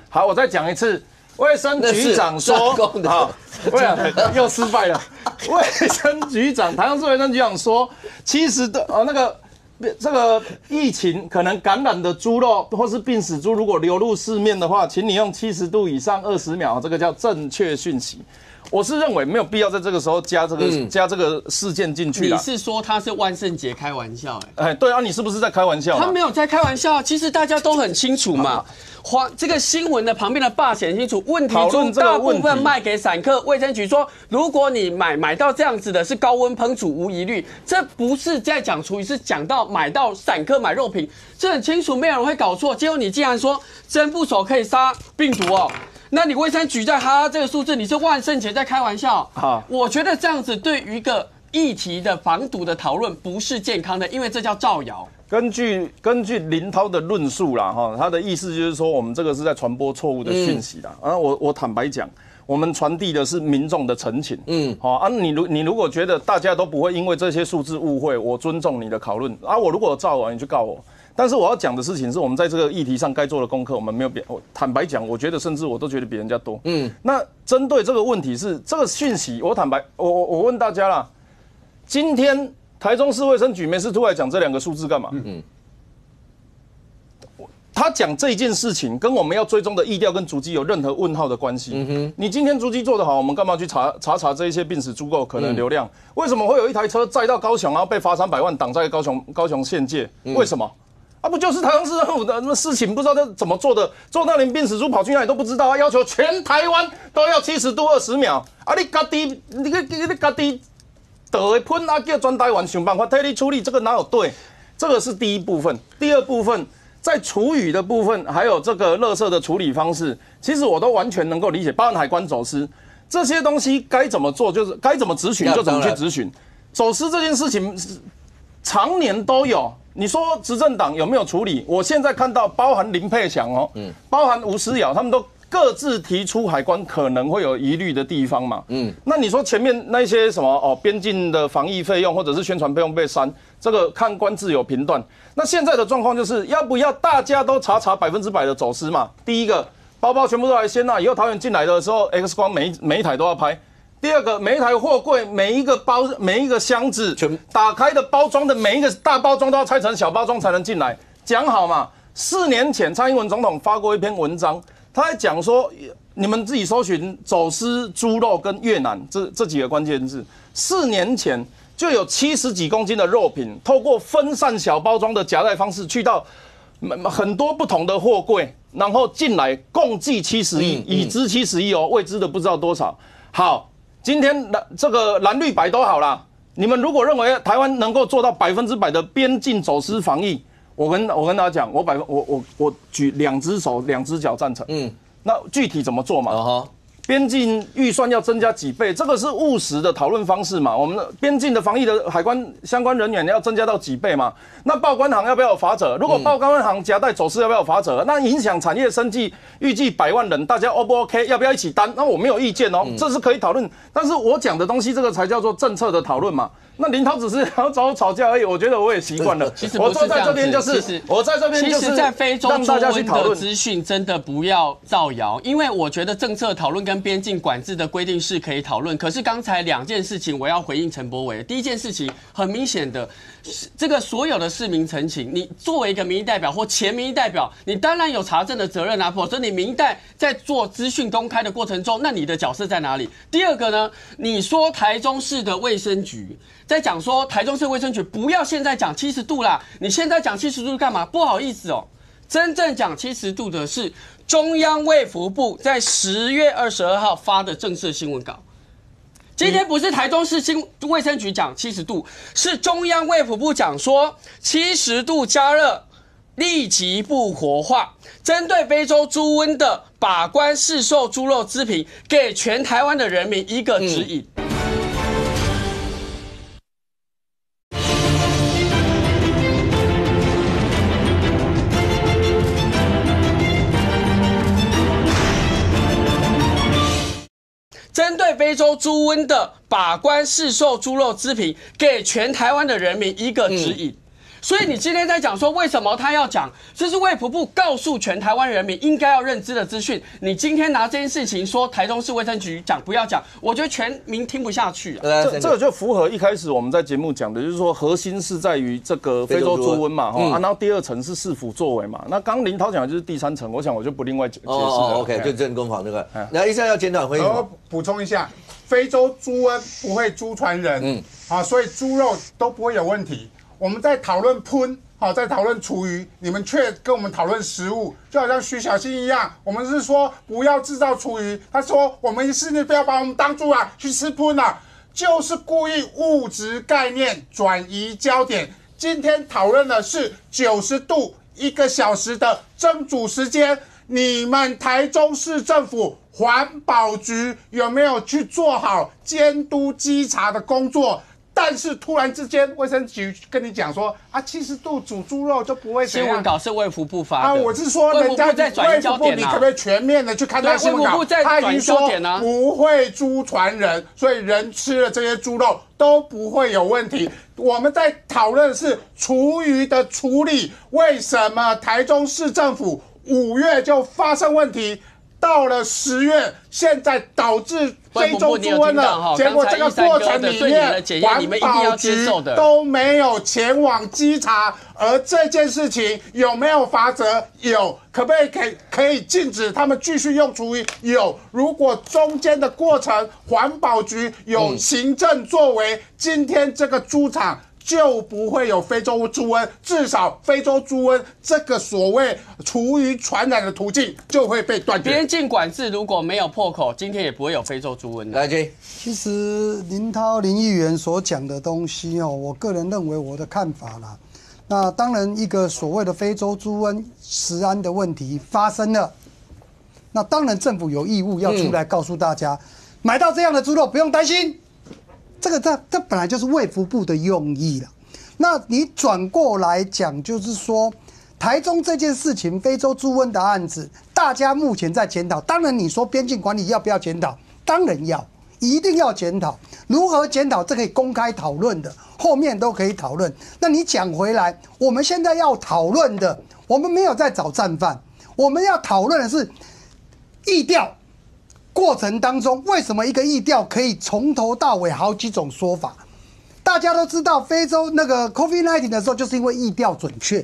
好，我再讲一次，卫生局长说，好，又失败了。卫生局长，台中市卫生局长说，70度这个疫情可能感染的猪肉或是病死猪，如果流入市面的话，请你用70度以上20秒，这个叫正确讯息。我是认为没有必要在这个时候加这个事件进去啦。你是说他是万圣节开玩笑？哎，对啊，你是不是在开玩笑？他没有在开玩笑，其实大家都很清楚嘛。这个新闻的旁边的霸写很清楚，问题中大部分卖给散客。卫生局说，如果你买到这样子的是高温烹煮无疑虑，这不是在讲厨余，是讲到买到散客买肉品，这很清楚，没有人会搞错。结果你竟然说蒸不熟可以杀病毒哦。那你卫生局在哈这个数字，你是万圣节在开玩笑？我觉得这样子对于一个议题的防毒的讨论不是健康的，因为这叫造谣。根据林涛的论述啦，他的意思就是说，我们这个是在传播错误的讯息啦。我坦白讲，我们传递的是民众的陈情。你如果觉得大家都不会因为这些数字误会，我尊重你的讨论啊。我如果造谣，你去告我。但是我要讲的事情是我们在这个议题上该做的功课，我们没有坦白讲，我觉得甚至我都觉得比人家多。那针对这个问题是这个讯息，我坦白，我问大家啦，今天台中市卫生局没事出来讲这2个数字干嘛？他讲这件事情跟我们要追踪的疫调跟足迹有任何问号的关系？你今天足迹做得好，我们干嘛去查这一些病死猪肉可能流量？为什么会有一台车载到高雄，然后被罚300万，挡在高雄县界？为什么？不就是台中市政府的事情，不知道他怎么做的，做那连病死猪跑去哪里都不知道啊！要求全台湾都要70度20秒啊！你家己倒的喷啊，叫全台湾想办法替你处理，这个哪有对？这个是第一部分。第二部分，在厨余的部分，还有这个垃圾的处理方式，其实我都完全能够理解，包含海关走私这些东西该怎么做，就是该怎么执行就怎么去执行。走私这件事情常年都有。你说执政党有没有处理？我现在看到，包含林佩祥包含吴思瑶，他们都各自提出海关可能会有疑虑的地方嘛。那你说前面那些什么边境的防疫费用或者是宣传费用被删，这个看官自有评断。那现在的状况就是要不要大家都查100%的走私嘛？第一个，包包全部都来先啊，以后桃园进来的时候 X 光每一台都要拍。第二个，每一台货柜、每一个箱子打开的包装的每一个大包装都要拆成小包装才能进来，讲好嘛。4年前蔡英文总统发过一篇文章，他在讲说，你们自己搜寻走私猪肉跟越南这几个关键字，4年前就有70几公斤的肉品，透过分散小包装的夹带方式去到很多不同的货柜，然后进来共计70亿，已知70亿未知的不知道多少。好。今天这个蓝绿白都好啦，你们如果认为台湾能够做到100%的边境走私防疫，我跟大家讲，我举2只手2只脚赞成。那具体怎么做嘛？边境预算要增加几倍，这个是务实的讨论方式嘛。我们边境的防疫的海关相关人员要增加到几倍嘛？那报关行要不要有罚则？如果报关行夹带走私要不要有罚则？那影响产业生计，预计100万人，大家 O 不 OK？ 要不要一起担？那我没有意见哦，这是可以讨论。但是我讲的东西，这个才叫做政策的讨论嘛。那林涛只是要找我吵架而已，我觉得我也习惯了。其实我坐在这边就是，我在这边就是其实，在非洲让大家去讨论资讯，真的不要造谣，因为我觉得政策讨论跟边境管制的规定是可以讨论。可是刚才2件事情，我要回应陈柏惟。第一件事情，很明显的，这个所有的市民陈情，你作为一个民意代表或前民意代表，你当然有查证的责任啊。否则你民意代在做资讯公开的过程中，那你的角色在哪里？第二个呢，你说台中市的卫生局。在讲说台中市卫生局不要现在讲70度啦，你现在讲70度干嘛？不好意思哦，真正讲70度的是中央卫福部在10月22号发的正式新闻稿。今天不是台中市卫生局讲70度，是中央卫福部讲说70度加热立即不活化，针对非洲猪瘟的把关市售猪肉资品，给全台湾的人民一个指引。针对非洲猪瘟的把关市售猪肉资品，给全台湾的人民一个指引。所以你今天在讲说为什么他要讲，这是卫福部告诉全台湾人民应该要认知的资讯。你今天拿这件事情说台中市卫生局讲不要讲，我觉得全民听不下去啊。这个就符合一开始我们在节目讲的，就是说核心是在于这个非洲猪瘟嘛，然后第二层是市府作为嘛。那刚林涛讲的就是第三层，我想我就不另外解释了。OK， 就郑公房这个。那医生要检讨回应。我补充一下，非洲猪瘟不会猪传人，所以猪肉都不会有问题。我们在讨论喷，在讨论厨余，你们却跟我们讨论食物，就好像徐小新一样，我们是说不要制造厨余，他说我们是不要把我们当猪啊，去吃喷啊，就是故意物质概念转移焦点。今天讨论的是90度1个小时的蒸煮时间，你们台中市政府环保局有没有去做好监督稽查的工作？但是突然之间，卫生局跟你讲说啊，70度煮猪肉就不会怎样。新闻稿是卫福部发的啊，我是说人家在转移焦点啊，你可不可以全面的去看待新闻稿？他已经说不会猪传人，所以人吃了这些猪肉都不会有问题。我们在讨论的是厨余的处理，为什么台中市政府5月就发生问题？到了10月，现在导致非洲猪瘟了。结果这个过程里面，环保局都没有前往稽查，而这件事情有没有罚则？有，可不可以禁止他们继续用厨余？有。如果中间的过程环保局有行政作为，今天这个猪场就不会有非洲猪瘟，至少非洲猪瘟这个所谓厨余传染的途径就会被断绝。边境管制如果没有破口，今天也不会有非洲猪瘟。来，其实林议员所讲的东西我个人认为我的看法啦。那当然，一个所谓的非洲猪瘟食安的问题发生了，那当然政府有义务要出来告诉大家，买到这样的猪肉不用担心。这本来就是卫福部的用意了。那你转过来讲，就是说台中这件事情，非洲猪瘟的案子，大家目前在检讨。当然，你说边境管理要不要检讨？当然要，一定要检讨。如何检讨，这可以公开讨论的，后面都可以讨论。那你讲回来，我们现在要讨论的，我们没有在找战犯，我们要讨论的是疫调。过程当中，为什么一个疫调可以从头到尾好几种说法？大家都知道，非洲那个 COVID-19 的时候，就是因为疫调准确，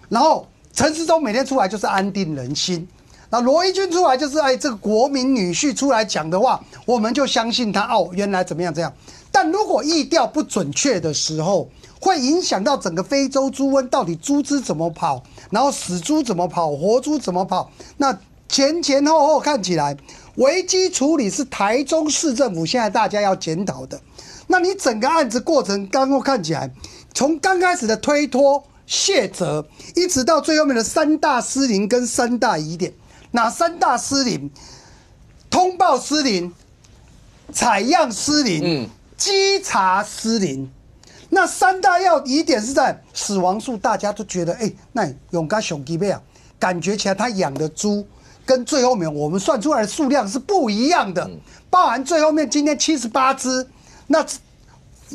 然后陈时中每天出来就是安定人心，那罗一钧出来就是这个国民女婿出来讲的话，我们就相信他原来怎么样怎样。但如果疫调不准确的时候，会影响到整个非洲猪瘟到底猪只怎么跑，然后死猪怎么跑，活猪怎么跑，那前后看起来。危机处理是台中市政府现在大家要检讨的。那你整个案子过程刚刚看起来，从刚开始的推脱卸责，一直到最后面的3大失灵跟3大疑点。哪3大失灵？通报失灵、采样失灵、稽查失灵。那3大疑点是在死亡数，大家都觉得那用个熊基啊，感觉起来他养的猪。跟最后面我们算出来的数量是不一样的，包含最后面今天78只，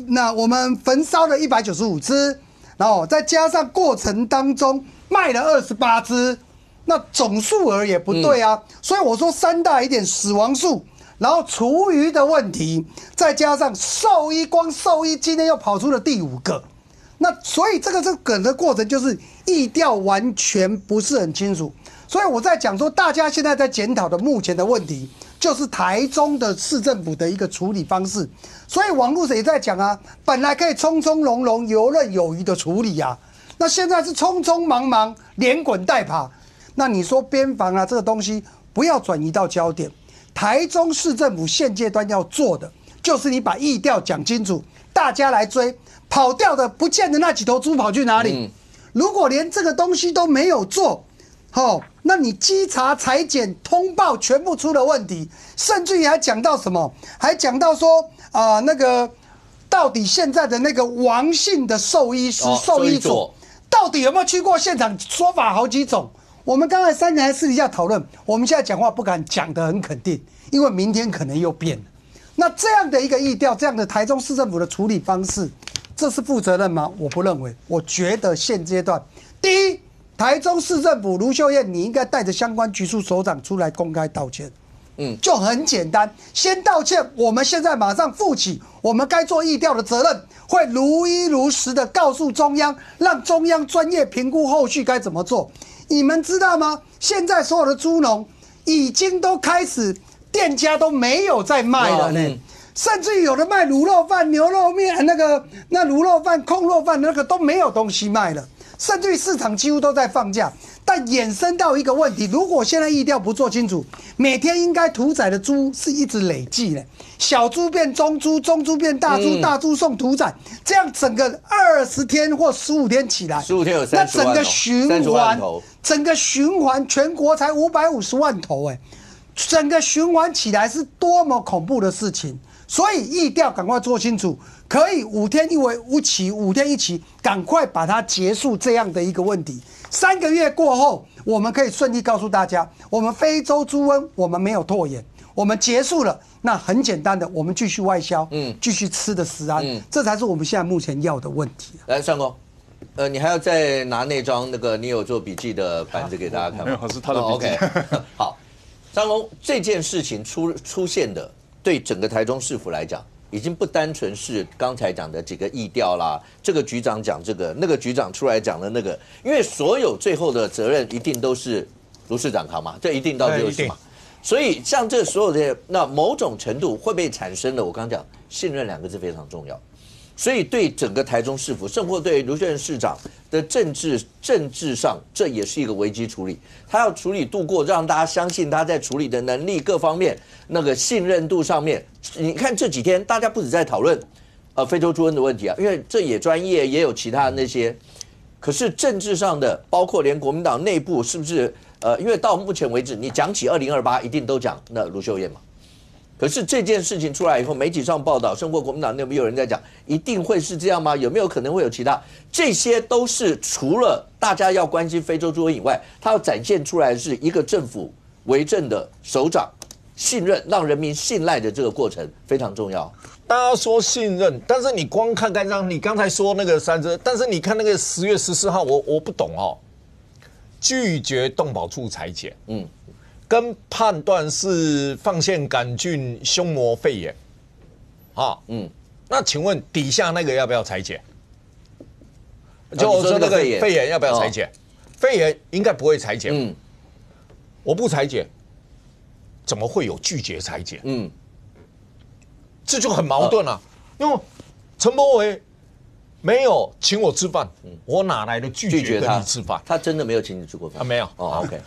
那我们焚烧了195只，然后再加上过程当中卖了28只，那总数额也不对啊。所以我说3大疑点：死亡数，然后厨余的问题，再加上兽医，光兽医今天又跑出了第5个。那所以这个整个过程就是疫调完全不是很清楚。所以我在讲说，大家现在在检讨的目前的问题，就是台中的市政府的一个处理方式。所以网络也在讲啊，本来可以从从容容、游刃有余的处理啊，那现在是匆匆忙忙、连滚带爬。那你说边防啊这个东西不要转移到焦点，台中市政府现阶段要做的，就是你把疫调讲清楚，大家来追，跑掉的不见的那几头猪跑去哪里？如果连这个东西都没有做，那你稽查、裁剪、通报全部出了问题，甚至于还讲到什么？还讲到说那个到底现在的那个王姓的兽医师、兽医组到底有没有去过现场？说法好几种。我们刚才3人还私底下讨论，我们现在讲话不敢讲得很肯定，因为明天可能又变了。那这样的一个疫调，这样的台中市政府的处理方式，这是负责任吗？我不认为。我觉得现阶段，第一，台中市政府卢秀燕，你应该带着相关局处首长出来公开道歉。就很简单，先道歉。我们现在马上负起我们该做疫调的责任，会如一如实的告诉中央，让中央专业评估后续该怎么做。你们知道吗？现在所有的猪农已经都开始，店家都没有在卖了呢。甚至有的卖卤肉饭、牛肉面，那卤肉饭、控肉饭那个都没有东西卖了，甚至于市场几乎都在放假。但衍生到一个问题，如果现在疫调不做清楚，每天应该屠宰的猪是一直累计的，小猪变中猪，中猪变大猪，大猪送屠宰，这样整个20天或15天起来，15天有30万头，那整个循环全国才550万头，整个循环起来是多么恐怖的事情。所以疫调赶快做清楚，可以5天一期，5天一期，赶快把它结束这样的一个问题。3个月过后，我们可以顺利告诉大家，我们非洲猪瘟我们没有拖延，我们结束了。那很简单的，我们继续外销，继续吃的食安，这才是我们现在目前要的问题。来，上公，你还要再拿那张你有做笔记的板子给大家看吗？没有，是他的笔记。OK， 好，张公，这件事情出现的。对整个台中市府来讲，已经不单纯是刚才讲的几个疫调啦，这个局长讲这个，那个局长出来讲的那个，因为所有最后的责任一定都是卢市长扛嘛，这一定到最后是嘛。所以像这所有的那某种程度会被产生的，我刚讲信任2个字非常重要。所以对整个台中市府，甚或对卢秀燕市长的政治上，这也是一个危机处理。他要处理度过，让大家相信他在处理的能力各方面那个信任度上面。你看这几天大家不止在讨论非洲猪瘟的问题啊，因为这也专业，也有其他的那些。可是政治上的，包括连国民党内部是不是因为到目前为止，你讲起2028，一定都讲那卢秀燕嘛。可是这件事情出来以后，媒体上报道，甚或国民党内部有人在讲，一定会是这样吗？有没有可能会有其他？这些都是除了大家要关心非洲猪瘟以外，它要展现出来的是一个政府为政的首长信任，让人民信赖的这个过程非常重要。大家说信任，但是你光看你刚才说那个但是你看那个10月14号，我不懂哦，拒绝动保处裁剪，跟判断是放线杆菌胸膜肺炎，那请问底下那个要不要裁剪？就说那个肺炎要不要裁剪？肺炎应该不会裁剪，我不裁剪，怎么会有拒绝裁剪？这就很矛盾了，因为陈柏惟没有请我吃饭，我哪来的拒绝跟你吃饭？他真的没有请你吃过饭？没有。OK，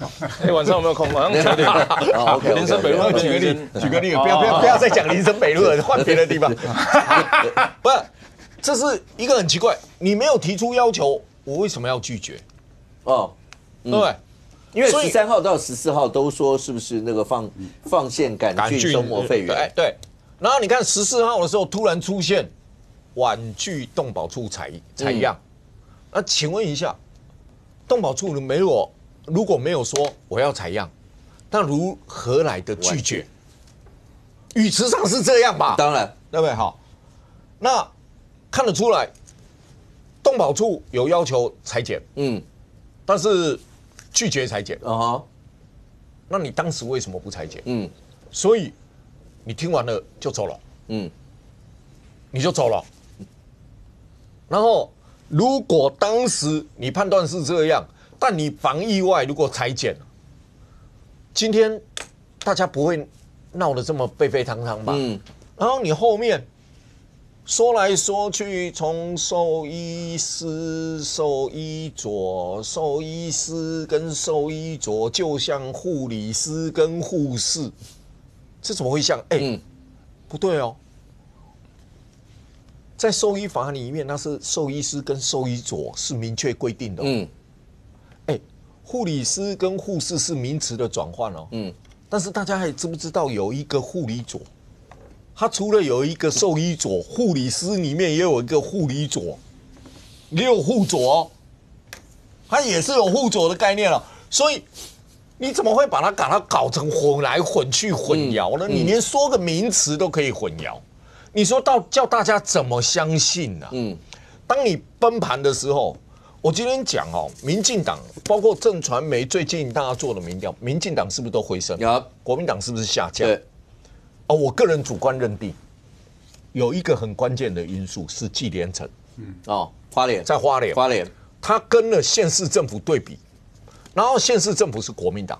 晚上有没有空？晚上9点。OK， 林森北路举个例，不要再讲林森北路了，换别的地方。不是，这是一个很奇怪，你没有提出要求，我为什么要拒绝？对不对？因为13号到14号都说是不是那个放线杆菌胸膜肺炎？对。然后你看14号的时候突然出现婉拒动保处采样，那请问一下，动保处如果没有说我要采样，那如何来的拒绝？语词上是这样吧？当然，对不对？好，那看得出来，动保处有要求裁剪，但是拒绝裁剪，那你当时为什么不裁剪？所以你听完了就走了，你就走了。然后，如果当时你判断是这样，但你防意外如果裁剪，今天大家不会闹得这么沸沸汤汤吧？然后你后面说来说去，从兽医师、兽医佐、兽医师跟兽医佐，就像护理师跟护士，这怎么会像？不对哦。在兽医法里面，那是兽医师跟兽医佐是明确规定的。护理师跟护士是名词的转换哦。但是大家还知不知道有一个护理佐？他除了有一个兽医佐，护理师里面也有一个护理佐，也有护佐哦。他也是有护佐的概念了。所以你怎么会把它搞成混来混去混淆呢？你连说个名词都可以混淆。你说叫大家怎么相信呢？当你崩盘的时候，我今天讲哦，民进党包括正传媒最近大家做的民调，民进党是不是都回升？国民党是不是下降？对。哦，我个人主观认定，有一个很关键的因素是纪连城。花莲在花莲，他跟了县市政府对比，然后县市政府是国民党，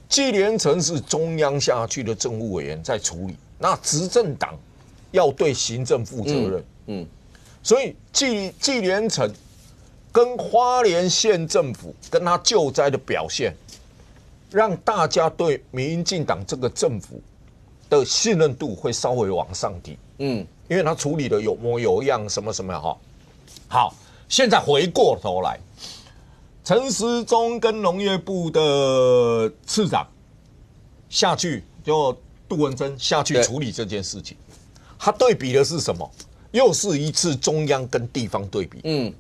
纪连城是中央下去的政务委员在处理，那执政党要对行政负责任。所以纪连城跟花莲县政府跟他救灾的表现，让大家对民进党这个政府的信任度会稍微往上提。因为他处理的有模有样，什么什么哈。好，现在回过头来，陈时中跟农业部的次长下去，就杜文珍下去处理这件事情。他对比的是什么？又是一次中央跟地方对比。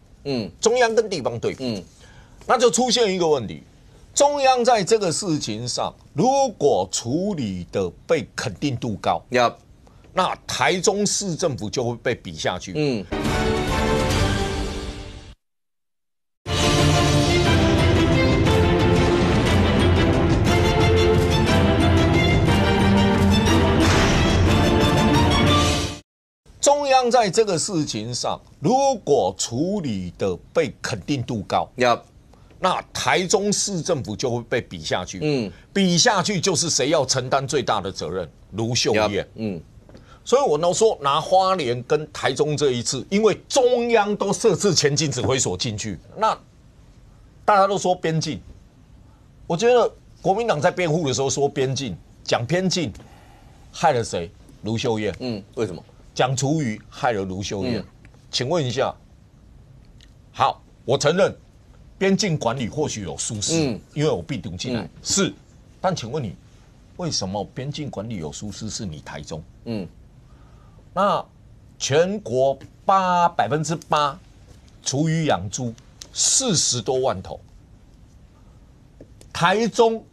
中央跟地方对比，那就出现一个问题：中央在这个事情上，如果处理的被肯定度高，那台中市政府就会被比下去。中央在这个事情上，如果处理的被肯定度高，那台中市政府就会被比下去。比下去就是谁要承担最大的责任？卢秀燕。所以我能说拿花莲跟台中这一次，因为中央都设置前进指挥所进去，那大家都说边境，我觉得国民党在辩护的时候说边境，讲边境，害了谁？卢秀燕。为什么？讲厨余害了卢秀燕。请问一下，好，我承认边境管理或许有疏失，因为我必读进来是，但请问你，为什么边境管理有疏失是你台中？那全国8%厨余养猪40多万头，台中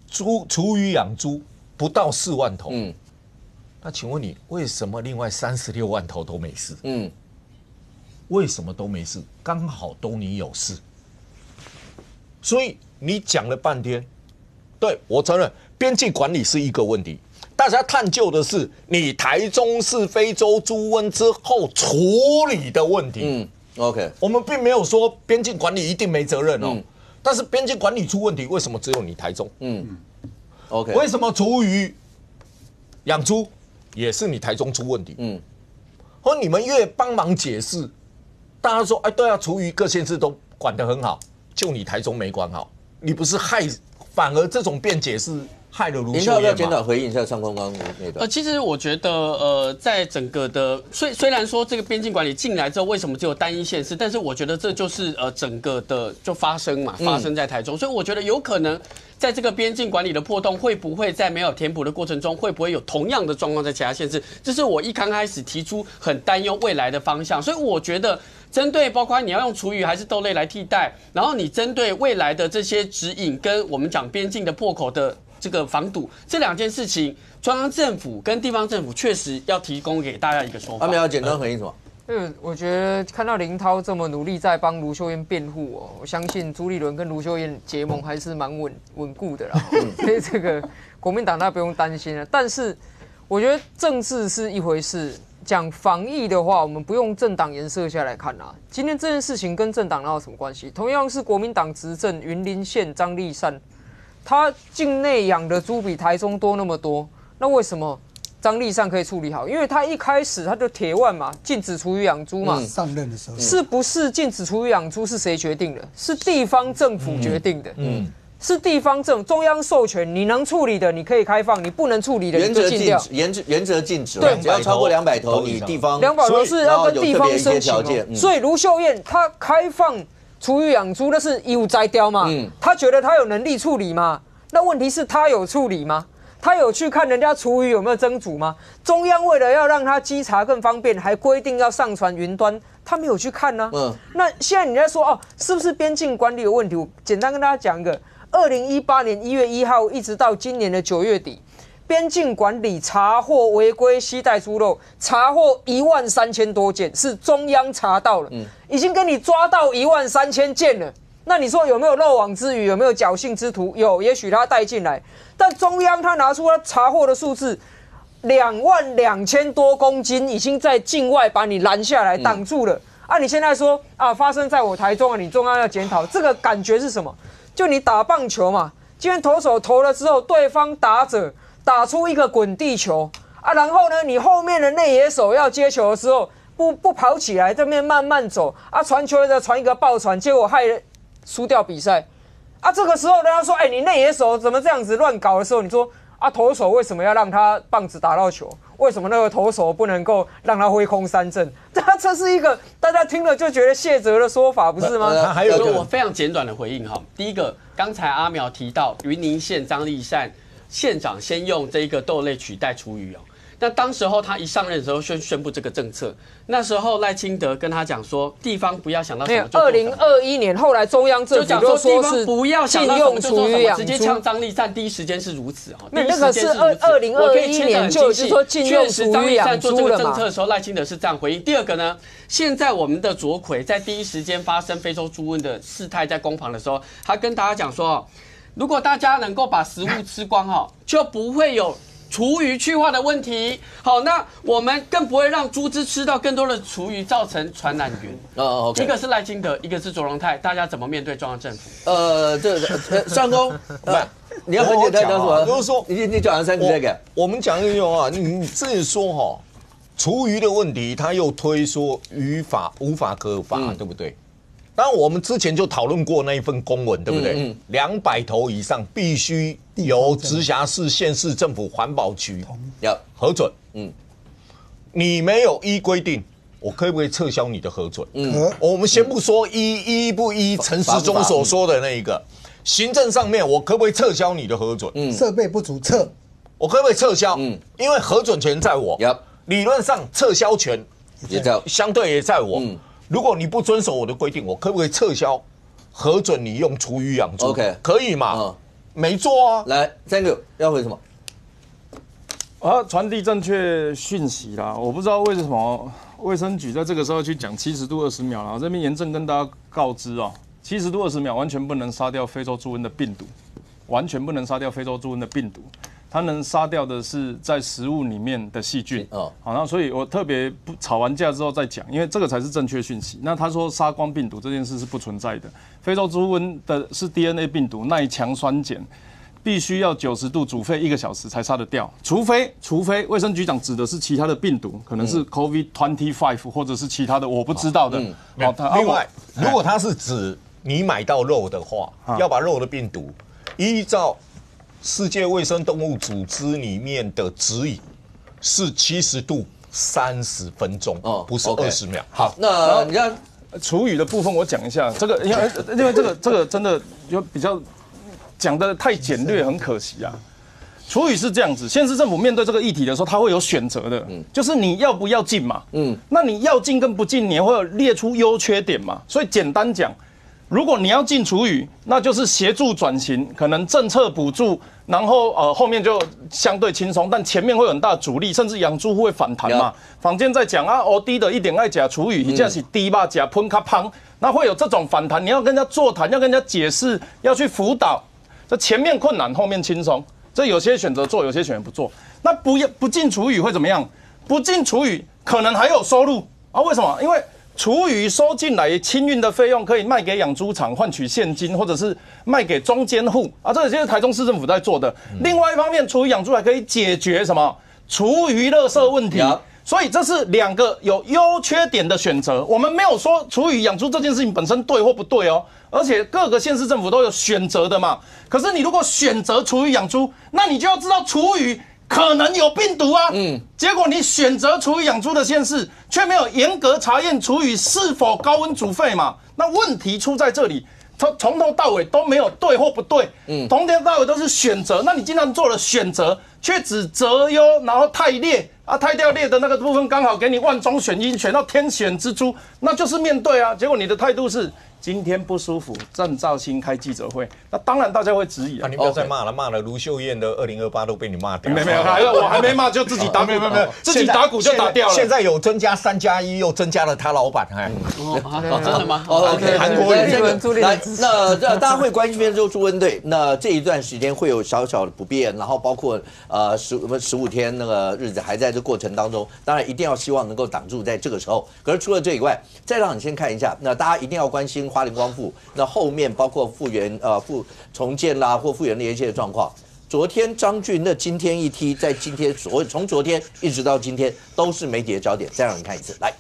厨余养猪不到4万头。那请问你为什么另外36万头都没事？为什么都没事？刚好都你有事。所以你讲了半天，对，我承认边境管理是一个问题，大家探究的是你台中市非洲猪瘟之后处理的问题。OK， 我们并没有说边境管理一定没责任哦，但是边境管理出问题，为什么只有你台中？OK， 为什么厨余养猪也是你台中出问题？或你们越帮忙解释，大家说，哎，对啊，厨余各县市都管得很好，就你台中没管好，你不是害，反而这种辩解是害了卢秀燕吗？您要不要简短回应一下上空刚那段？其实我觉得，在整个的虽然说这个边境管理进来之后，为什么只有单一县市？但是我觉得这就是整个的就发生在台中，所以我觉得有可能在这个边境管理的破洞，会不会在没有填补的过程中，会不会有同样的状况在其他县市？这是我一刚开始提出很担忧未来的方向，所以我觉得。针对包括你要用厨余还是豆类来替代，然后你针对未来的这些指引跟我们讲边境的破口的这个防堵这两件事情，中央政府跟地方政府确实要提供给大家一个说法。他们要简单回应什么？我觉得看到林涛这么努力在帮卢秀燕辩护哦，我相信朱立伦跟卢秀燕结盟还是蛮稳固的啦。所以这个国民党大家不用担心了。但是我觉得政治是一回事。讲防疫的话，我们不用政党颜色下来看啊。今天这件事情跟政党哪有什么关系？同样是国民党执政，云林县张丽善，他境内养的猪比台中多那么多，那为什么张丽善可以处理好？因为他一开始他就铁腕嘛，禁止厨余养猪嘛。上任的时候，是不是禁止厨余养猪是谁决定的？是地方政府决定的。是地方中央授权，你能处理的你可以开放，你不能处理的你就禁掉。原则禁止，对，只要超过200头，你地方200头是要跟地方申请。所以卢秀燕她开放厨余养猪，那是义务摘掉嘛？她觉得她有能力处理嘛？那问题是她有处理吗？她有去看人家厨余有没有蒸煮吗？中央为了要让她稽查更方便，还规定要上传云端。他没有去看呢。那现在你在说哦，是不是边境管理有问题？我简单跟大家讲一个。2018年1月1号一直到今年的9月底，边境管理查获违规携带猪肉，查获13000多件，是中央查到了，已经给你抓到13000件了。那你说有没有漏网之鱼？有没有侥幸之徒？有，也许他带进来，但中央他拿出他查获的数字，22000多公斤已经在境外把你拦下来挡住了。啊，你现在说啊，发生在我台中啊，你中央要检讨，这个感觉是什么？就你打棒球嘛，今天投手投了之后，对方打者打出一个滚地球啊，然后呢，你后面的内野手要接球的时候，不跑起来，这边慢慢走啊，传球的传一个爆传，结果害人输掉比赛啊。这个时候人家说，哎，你内野手怎么这样子乱搞的时候，你说啊，投手为什么要让他棒子打到球？为什么那个投手不能够让他挥空3振？这是一个大家听了就觉得谢责的说法，不是吗？还有我非常简短的回应哈。第一个，刚才阿苗提到云林县张立善县长先用这个豆类取代厨余哦。那当时候他一上任的时候宣布这个政策，那时候赖清德跟他讲说，地方不要想到什么就做什么。2021年后来中央政府就说是不要想到什么就做什么，直接呛张立善，第一时间是如此哈。那个是2021年就是说禁用厨余养猪了嘛。做这个政策的时候，赖清德是这样回应。第二个呢，现在我们的卓奎在第一时间发生非洲猪瘟的事态在攻防的时候，他跟大家讲说，如果大家能够把食物吃光哈，就不会有厨余去化的问题。好，那我们更不会让猪只吃到更多的厨余，造成传染源。OK， 一个是赖清德，一个是卓荣泰，大家怎么面对中央政府？上公，你要很简单讲什么？就是说，你讲3个这个，我们讲一种啊，你自己说哈，厨余的问题，他又推说渔法无法可法，对不对？当然，我们之前就讨论过那一份公文，对不对？200头以上必须由直辖市、县市政府环保局要核准。你没有依规定，我可不可以撤销你的核准？我们先不说依不依陈时中所说的那一个，行政上面我可不可以撤销你的核准？设备不足撤，我可不可以撤销？因为核准权在我，理论上撤销权也在，相对也在我。如果你不遵守我的规定，我可不可以撤销核准你用厨余养猪 ？OK， 可以嘛？没做啊。来，3个要回什么？传递正确讯息啦。我不知道为什么卫生局在这个时候去讲70度20秒啦。我这边严正跟大家告知哦，70度20秒完全不能杀掉非洲猪瘟的病毒，完全不能杀掉非洲猪瘟的病毒。它能杀掉的是在食物里面的细菌。好，那所以我特别吵完架之后再讲，因为这个才是正确讯息。那他说杀光病毒这件事是不存在的。非洲猪瘟的是 DNA 病毒，耐强酸碱，必须要90度煮沸1个小时才杀得掉。除非卫生局长指的是其他的病毒，可能是 COVID-25 或者是其他的我不知道的。另外，如果他是指你买到肉的话，要把肉的病毒依照世界卫生动物组织里面的指引是70度30分钟，不是20秒。好，那你看厨余的部分我讲一下，这个因为这个真的就比较讲的太简略，很可惜啊。厨余是这样子，县市政府面对这个议题的时候，它会有选择的，就是你要不要进嘛，那你要进跟不进，你会有列出优缺点嘛。所以简单讲，如果你要进厨余，那就是协助转型，可能政策补助，然后后面就相对轻松，但前面会有很大的阻力，甚至养猪户会反弹嘛。坊间在讲啊，低的一点爱假厨余，一定是低吧假喷卡胖，那会有这种反弹。你要跟人家座谈，要跟人家解释，要去辅导，这前面困难，后面轻松。这有些选择做，有些选择不做。那不进厨余会怎么样？不进厨余可能还有收入啊？为什么？因为厨余收进来清运的费用可以卖给养猪场换取现金，或者是卖给中间户啊，这些是台中市政府在做的。另外一方面，厨余养猪还可以解决什么厨余垃圾问题。所以这是2个有优缺点的选择。我们没有说厨余养猪这件事情本身对或不对哦，而且各个县市政府都有选择的嘛。可是你如果选择厨余养猪，那你就要知道厨余可能有病毒啊。结果你选择厨余养猪的县市，却没有严格查验厨余是否高温煮沸嘛。那问题出在这里，从头到尾都没有对或不对，从头到尾都是选择。那你既然做了选择，却只择优，然后太劣，啊，太掉裂的那个部分刚好给你万中选一，选到天选之珠，那就是面对啊。结果你的态度是今天不舒服，郑肇兴开记者会，那当然大家会质疑啊。你不要再骂了，骂了卢秀燕的2028都被你骂掉。没有，我还没骂就自己打鼓，没有，自己打鼓就打掉了。现在有增加3+1，又增加了他老板，真的吗 ？OK， 韩国瑜来，那大家会关心非洲猪瘟队，那这一段时间会有小小的不便，然后包括15天那个日子还在这过程当中，当然一定要希望能够挡住在这个时候。可是除了这以外，再让你先看一下，那大家一定要关心花莲光复，那后面包括复原重建啦或复原的一些状况。昨天张俊那今天一踢，在今天从昨天一直到今天都是媒体的焦点。再让你看一次，来。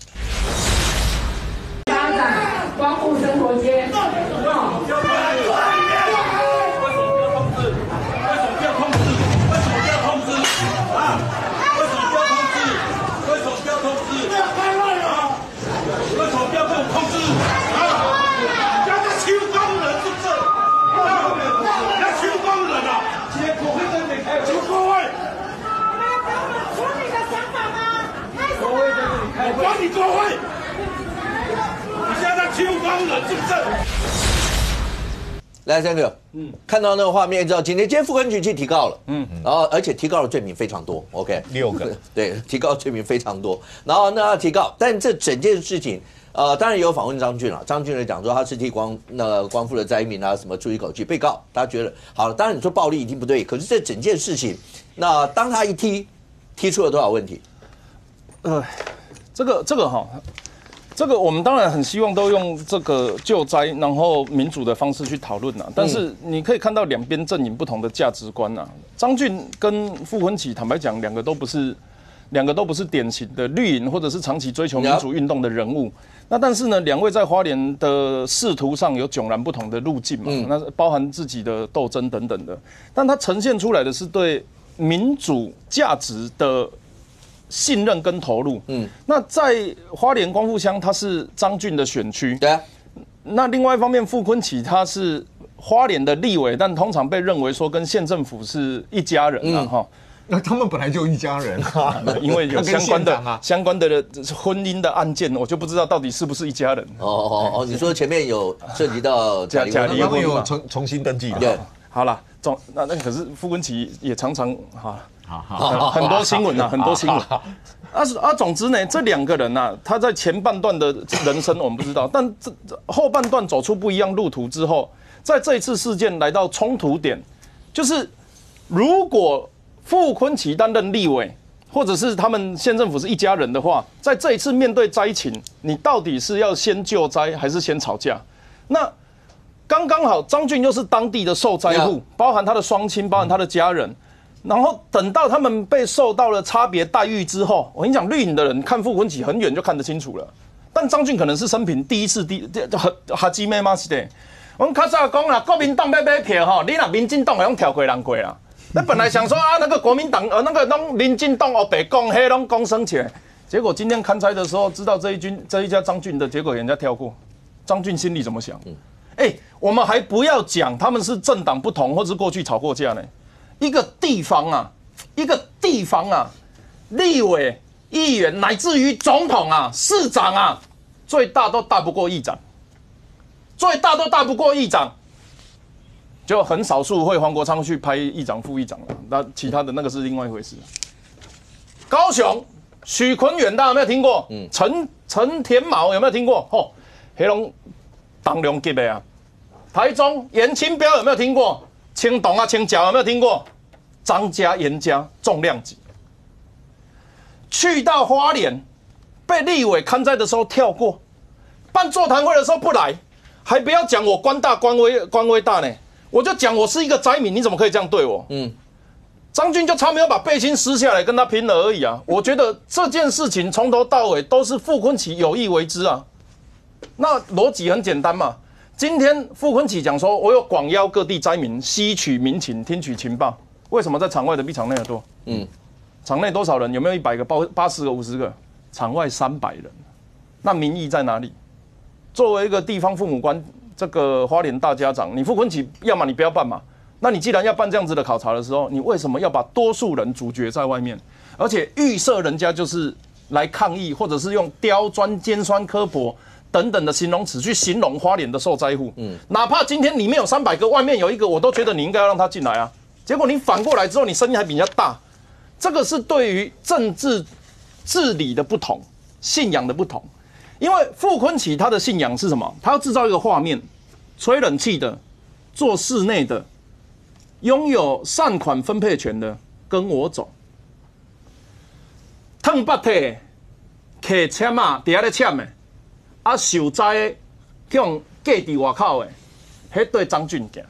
发展光复生活街。国会，你现在在求光人是不是？来，三哥，看到那个画面，知道今天副分局去提告了，然后而且提告的罪名非常多 ，OK， 6个，对，提告罪名非常多，然后那提告，但这整件事情，当然也有访问张俊了，张俊呢讲说他是替光复的灾民啊，什么出一口气，被告他觉得好了，当然你说暴力一定不对，可是这整件事情，那当他一踢出了多少问题？这个我们当然很希望都用这个救灾，然后民主的方式去讨论啊。但是你可以看到两边阵营不同的价值观啊。张俊跟傅昆萁，坦白讲，两个都不是典型的绿营或者是长期追求民主运动的人物。那但是呢，两位在花莲的仕途上有迥然不同的路径嘛，那包含自己的斗争等等的。但它呈现出来的是对民主价值的信任跟投入，那在花莲光复乡，它是张俊的选区，对啊。那另外一方面，傅昆萁他是花莲的立委，但通常被认为说跟县政府是一家人啊，哈。那他们本来就一家人啊，因为有相关的婚姻的案件，我就不知道到底是不是一家人。你说前面有涉及到假离婚，有重新登记的。对，好了，那可是傅昆萁也常常很多新闻啊，很多新闻。总之呢，这两个人啊，他在前半段的人生我们不知道，但这后半段走出不一样路途之后，在这一次事件来到冲突点，就是如果傅昆萁担任立委，或者是他们县政府是一家人的话，在这一次面对灾情，你到底是要先救灾还是先吵架？那刚刚好，张俊又是当地的受灾户，包含他的双亲，包含他的家人。然后等到他们被受到了差别待遇之后，我跟你讲，绿营的人看傅昆萁很远就看得清楚了。但张俊可能是生平第一次哈基妹嘛是的。我们较早讲啦，国民党要买票吼，你若民进党用跳过人过啦。那本来想说啊，那个国民党那个拢民进党白讲，黑拢讲升起来。结果今天勘差的时候，知道这一家张俊的结果，人家跳过。张俊心里怎么想？我们还不要讲他们是政党不同，或是过去吵过架呢。一个地方啊，立委、议员，乃至于总统啊、市长啊，最大都大不过议长，就很少数会黄国昌去拍议长、副议长了，那其他的那个是另外一回事。高雄许坤远大家有没有听过？陈田卯有没有听过？黑龙当量级的啊。台中严清标有没有听过？青董啊、青角有没有听过？张家、严家重量级，去到花莲被立委勘灾的时候跳过，办座谈会的时候不来，还不要讲我官大官威大呢，我就讲我是一个灾民，你怎么可以这样对我？张俊就差没有把背心撕下来跟他拼了而已啊！我觉得这件事情从头到尾都是傅昆萁有意为之啊，那逻辑很简单嘛。今天傅昆萁讲说，我有广邀各地灾民，吸取民情，听取情报。为什么在场外的比场内的多？场内多少人？有没有100个、80个、50个？场外300人。那民意在哪里？作为一个地方父母官，这个花莲大家长，你傅昆萁，要么你不要办嘛。那你既然要办这样子的考察的时候，你为什么要把多数人阻绝在外面？而且预设人家就是来抗议，或者是用刁钻、尖酸刻薄等等的形容词去形容花莲的受灾户。哪怕今天里面有300个，外面有1个，我都觉得你应该要让他进来啊。结果你反过来之后，你声音还比人家大，这个是对于政治治理的不同，信仰的不同。因为傅昆萁他的信仰是什么？他要制造一个画面，吹冷气的，做室内的，拥有善款分配权的，跟我走。烫白体，客签啊，底下咧签的，啊受灾的，向嫁伫外口的，迄对张俊行。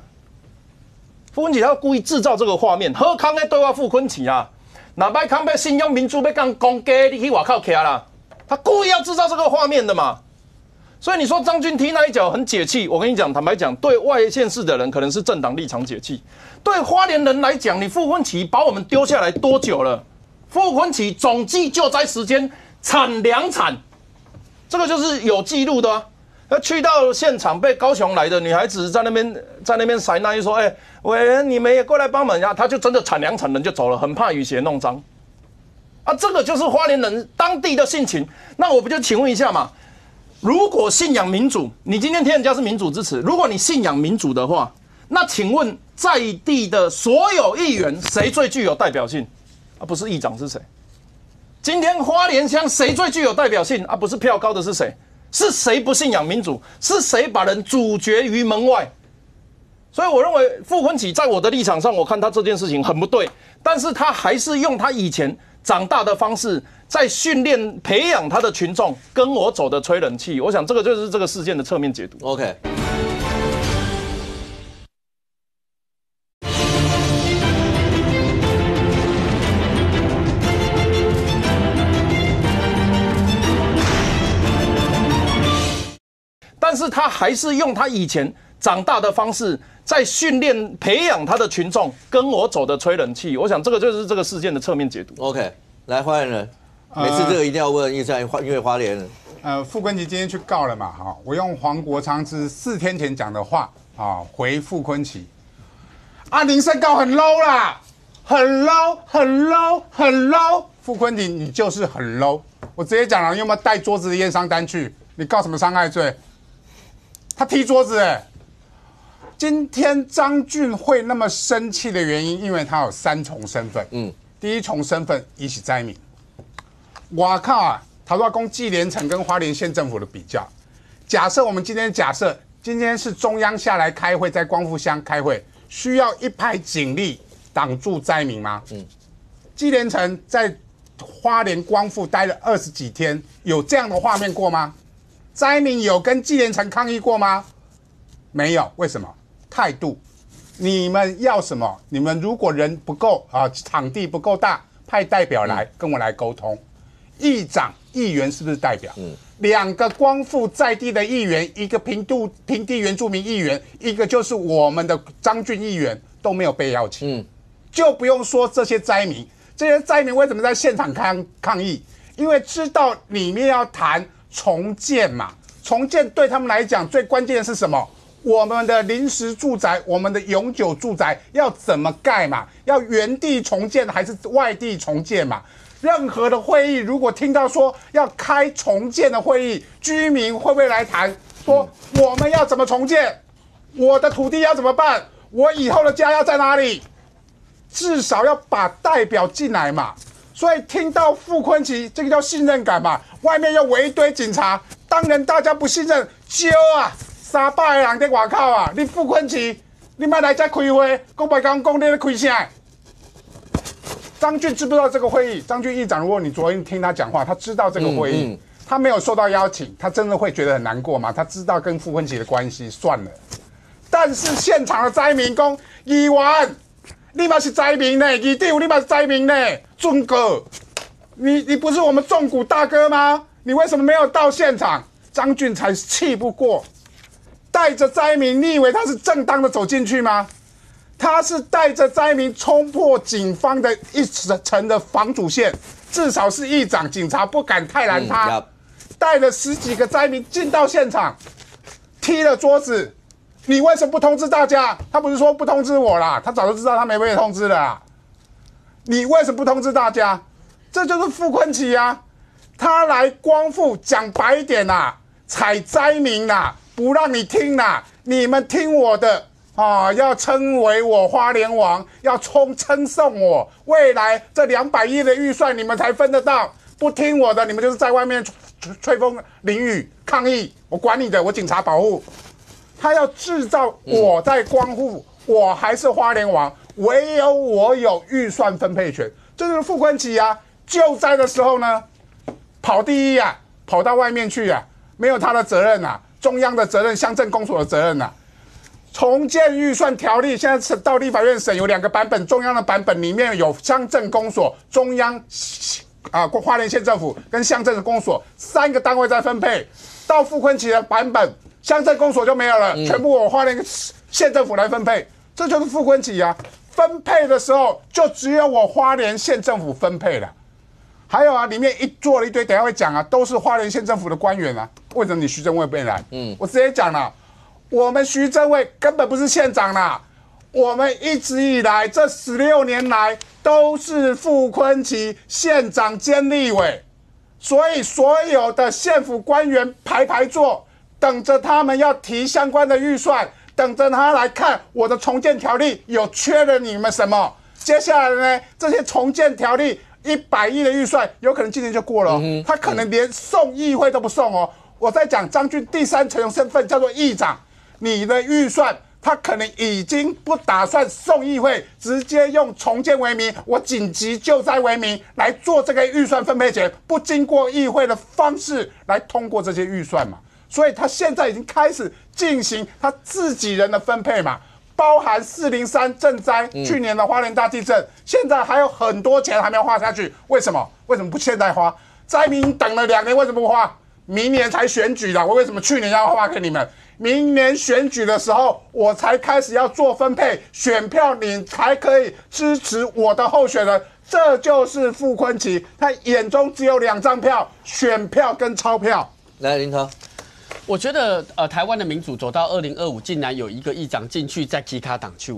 傅昆萁他故意制造这个画面，好康的对我傅昆萁啊，那歹康要信仰民主，要讲公家，你去外口徛啦。他故意要制造这个画面的嘛，所以你说张俊踢那一脚很解气，我跟你讲，坦白讲，对外县市的人可能是政党立场解气，对花莲人来讲，你傅昆萁把我们丢下来多久了？傅昆萁总计救灾时间产2产，这个就是有记录的啊。他去到现场，被高雄来的女孩子在那边塞那一说，委员你们也过来帮忙一下，他就真的产2产人就走了，很怕雨鞋弄脏。啊，这个就是花莲人当地的性情。那我不就请问一下嘛？如果信仰民主，你今天听人家是民主支持，如果你信仰民主的话，那请问在地的所有议员谁最具有代表性？啊，不是议长是谁？今天花莲乡谁最具有代表性？啊，不是票高的是谁？是谁不信仰民主？是谁把人阻绝于门外？所以我认为傅昆萁在我的立场上，我看他这件事情很不对，但是他还是用他以前长大的方式，在训练培养他的群众跟我走的吹冷气。我想这个就是这个事件的侧面解读。OK。但是他还是用他以前长大的方式，在训练培养他的群众跟我走的吹冷气。我想这个就是这个事件的侧面解读。OK， 来花莲人，每次这个一定要问，因为花莲人。傅昆萁今天去告了嘛，哈，我用黄国昌之4天前讲的话啊回傅昆萁，林胜告很 low 啦，很 low， 很 low， 很 low。傅昆萁你就是很 low， 我直接讲了，你有没有带桌子的验伤单去？你告什么伤害罪？他踢桌子今天张俊会那么生气的原因，因为他有3重身份。第1重身份伊是灾民。我靠啊！他说公纪连城跟花莲县政府的比较。假设我们今天是中央下来开会，在光复乡开会，需要1排警力挡住灾民吗？纪连城在花莲光复待了20几天，有这样的画面过吗？灾民有跟纪连城抗议过吗？没有，为什么？态度。你们要什么？你们如果人不够场地不够大，派代表来跟我来沟通。议长、议员是不是代表？2个光复在地的议员，一个平地原住民议员，一个就是我们的张俊议员，都没有被邀请。就不用说这些灾民，为什么在现场抗议？因为知道里面要谈重建嘛，重建对他们来讲最关键的是什么？我们的临时住宅，我们的永久住宅要怎么盖嘛？要原地重建还是外地重建嘛？任何的会议，如果听到说要开重建的会议，居民会不会来谈说我们要怎么重建？我的土地要怎么办？我以后的家要在哪里？至少要把代表进来嘛。所以听到傅昆萁，这个叫信任感嘛。外面又围一堆警察，当然大家不信任，揪啊，300个人在外口啊，你傅昆萁，你莫来这开会，讲白讲你在开啥？张俊知不知道这个会议？张俊议长，如果你昨天听他讲话，他知道这个会议，他没有受到邀请，他真的会觉得很难过吗？他知道跟傅昆萁的关系，算了。但是现场的灾民讲，议员，你嘛是灾民呢，议长你嘛是灾民呢，俊哥，你不是我们纵谷大哥吗？你为什么没有到现场？张俊才气不过，带着灾民，你以为他是正当的走进去吗？他是带着灾民冲破警方的1层的防阻线，至少是议长，警察不敢太拦他，带了10几个灾民进到现场，踢了桌子。你为什么不通知大家？他不是说不通知我啦，他早就知道他没被通知了啦。你为什么不通知大家？这就是傅昆萁啊，他来光复，讲白一点啊，采灾民啊，不让你听啦，你们听我的啊，要称为我花莲王，要称颂我，未来这200亿的预算你们才分得到，不听我的，你们就是在外面吹风淋雨抗议，我管你的，我警察保护。他要制造我在光复，我还是花莲王，唯有我有预算分配权。这就是傅昆萁啊，救灾的时候呢，跑第一啊，跑到外面去啊，没有他的责任啊，中央的责任，乡镇公所的责任啊。重建预算条例现在到立法院审，有2个版本，中央的版本里面有乡镇公所、中央花莲县政府跟乡镇的公所3个单位在分配，到傅昆萁的版本。乡镇公所就没有了，全部我花莲县政府来分配，这就是傅昆萁啊。分配的时候就只有我花莲县政府分配了，还有啊，里面做了一堆，等一下会讲啊，都是花莲县政府的官员啊。为什么你徐正伟没来？我直接讲了，我们徐正伟根本不是县长啦，我们一直以来这16年来都是傅昆萁县长兼立委，所以所有的县府官员排坐。等着他们要提相关的预算，等着他来看我的重建条例有缺了你们什么。接下来呢，这些重建条例100亿的预算，有可能今年就过了哦，他可能连送议会都不送哦。我在讲张俊第3层身份叫做议长，你的预算他可能已经不打算送议会，直接用重建为名，我紧急救灾为名来做这个预算分配权，不经过议会的方式来通过这些预算嘛。所以他现在已经开始进行他自己人的分配嘛，包含403赈灾，去年的花莲大地震，现在还有很多钱还没有花下去，为什么？为什么不现在花？灾民等了2年，为什么不花？明年才选举的，我为什么去年要花给你们？明年选举的时候，我才开始要做分配，选票你才可以支持我的候选人。这就是傅昆萁，他眼中只有2张票，选票跟钞票。来，林涛。我觉得台湾的民主走到2025，竟然有一个议长进去在踢卡挡球。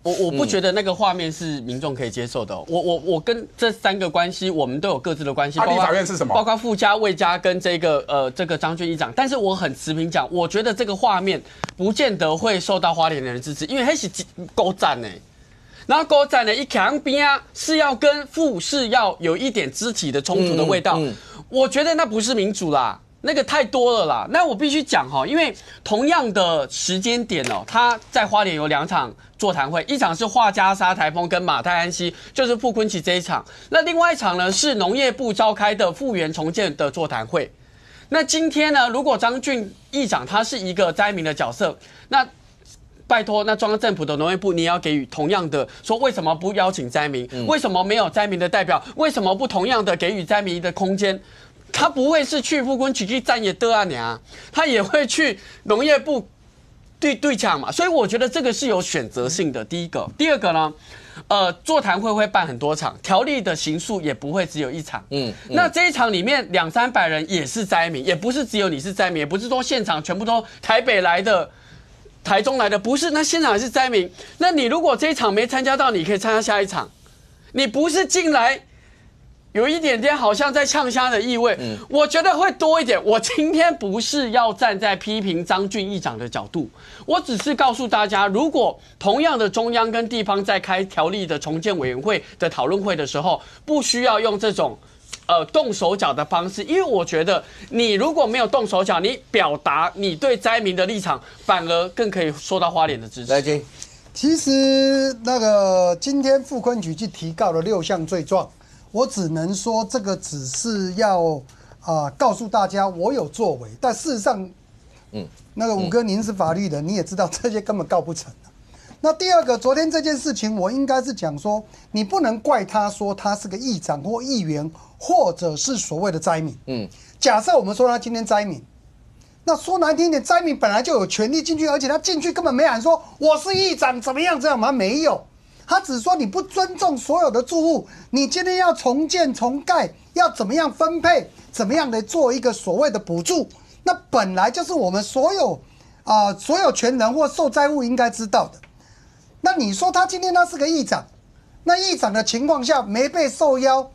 我不觉得那个画面是民众可以接受的。我跟这3个关系，我们都有各自的关系。立法院是什么？包括傅家、魏家跟这个张俊议长。但是我很持平讲，我觉得这个画面不见得会受到花莲人支持，因为那是勾战呢。然后勾战呢，一强边啊是要跟傅是要有一点肢体的冲突的味道。我觉得那不是民主啦。那个太多了啦，那我必须讲哈，因为同样的时间点哦，他在花莲有2场座谈会，一场是画家沙台风跟马太安溪，就是傅昆萁这一场，那另外一场呢是农业部召开的复原重建的座谈会。那今天呢，如果张俊议长他是一个灾民的角色，那拜托，那中央政府的农业部，你也要给予同样的说，为什么不邀请灾民？为什么没有灾民的代表？为什么不同样的给予灾民的空间？他不会是去傅昆萁去站也得啊娘，他也会去农业部对抢嘛，所以我觉得这个是有选择性的。第一个，第二个呢，座谈会办很多场，条例的行数也不会只有1场。那这一场里面200-300人也是灾民，也不是只有你是灾民，也不是说现场全部都台北来的、台中来的，不是，那现场也是灾民。那你如果这一场没参加到，你可以参加下一场，你不是进来。有一点点好像在呛虾的意味，我觉得会多一点。我今天不是要站在批评张俊议长的角度，我只是告诉大家，如果同样的中央跟地方在开条例的重建委员会的讨论会的时候，不需要用这种动手脚的方式，因为我觉得你如果没有动手脚，你表达你对灾民的立场，反而更可以受到花莲的支持。来，金，其实那个今天傅昆萁去提告了6项罪状。我只能说，这个只是要告诉大家我有作为，但事实上，那个武哥您是法律人，你也知道这些根本告不成。那第二个，昨天这件事情，我应该是讲说，你不能怪他说他是个议长或议员，或者是所谓的灾民。假设我们说他今天灾民，那说难听点，灾民本来就有权利进去，而且他进去根本没喊说我是议长怎么样这样吗？没有。他只说你不尊重所有的住户，你今天要重建重盖，要怎么样分配，怎么样的做一个所谓的补助，那本来就是我们所有权人或受灾户应该知道的。那你说他今天他是个议长，那议长的情况下没被受邀，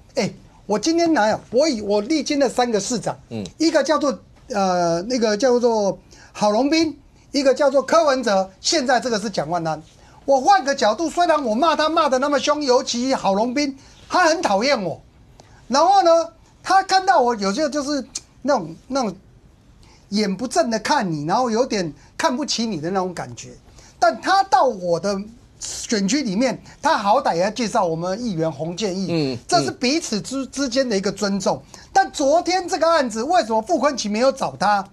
我今天来啊，我历经了3个市长，一个叫做那个叫做郝龙斌，一个叫做柯文哲，现在这个是蒋万安。我换个角度，虽然我骂他骂得那么凶，尤其郝龙斌，他很讨厌我。然后呢，他看到我有些就是那种眼不正的看你，然后有点看不起你的那种感觉。但他到我的选区里面，他好歹也要介绍我们议员洪建义，这是彼此之间的一个尊重。但昨天这个案子，为什么傅昆萁没有找他？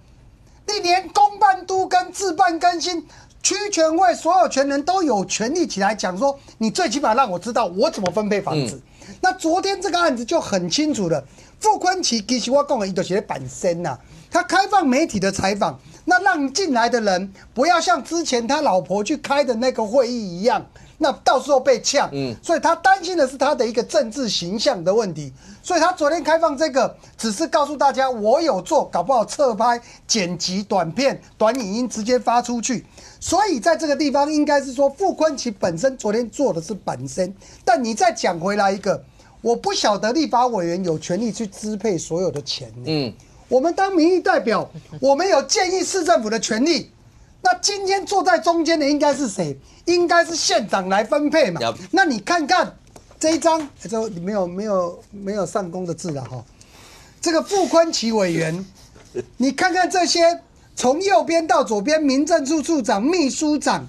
你连公办都跟自办更新。区权会所有权人都有权利起来讲说，你最起码让我知道我怎么分配房子。那昨天这个案子就很清楚了，傅昆萁其实我讲的伊就是本身呐，他开放媒体的采访，那让进来的人不要像之前他老婆去开的那个会议一样，那到时候被呛。所以他担心的是他的一个政治形象的问题。所以他昨天开放这个，只是告诉大家我有做，搞不好侧拍、剪辑短片、短影音直接发出去。所以在这个地方，应该是说傅昆萁本身昨天做的是本身，但你再讲回来一个，我不晓得立法委员有权利去支配所有的钱。我们当民意代表，我们有建议市政府的权利。那今天坐在中间的应该是谁？应该是县长来分配嘛。那你看看这一张，这没有上工的字了哈。这个傅昆萁委员，你看看这些。从右边到左边，民政处处长、秘书长，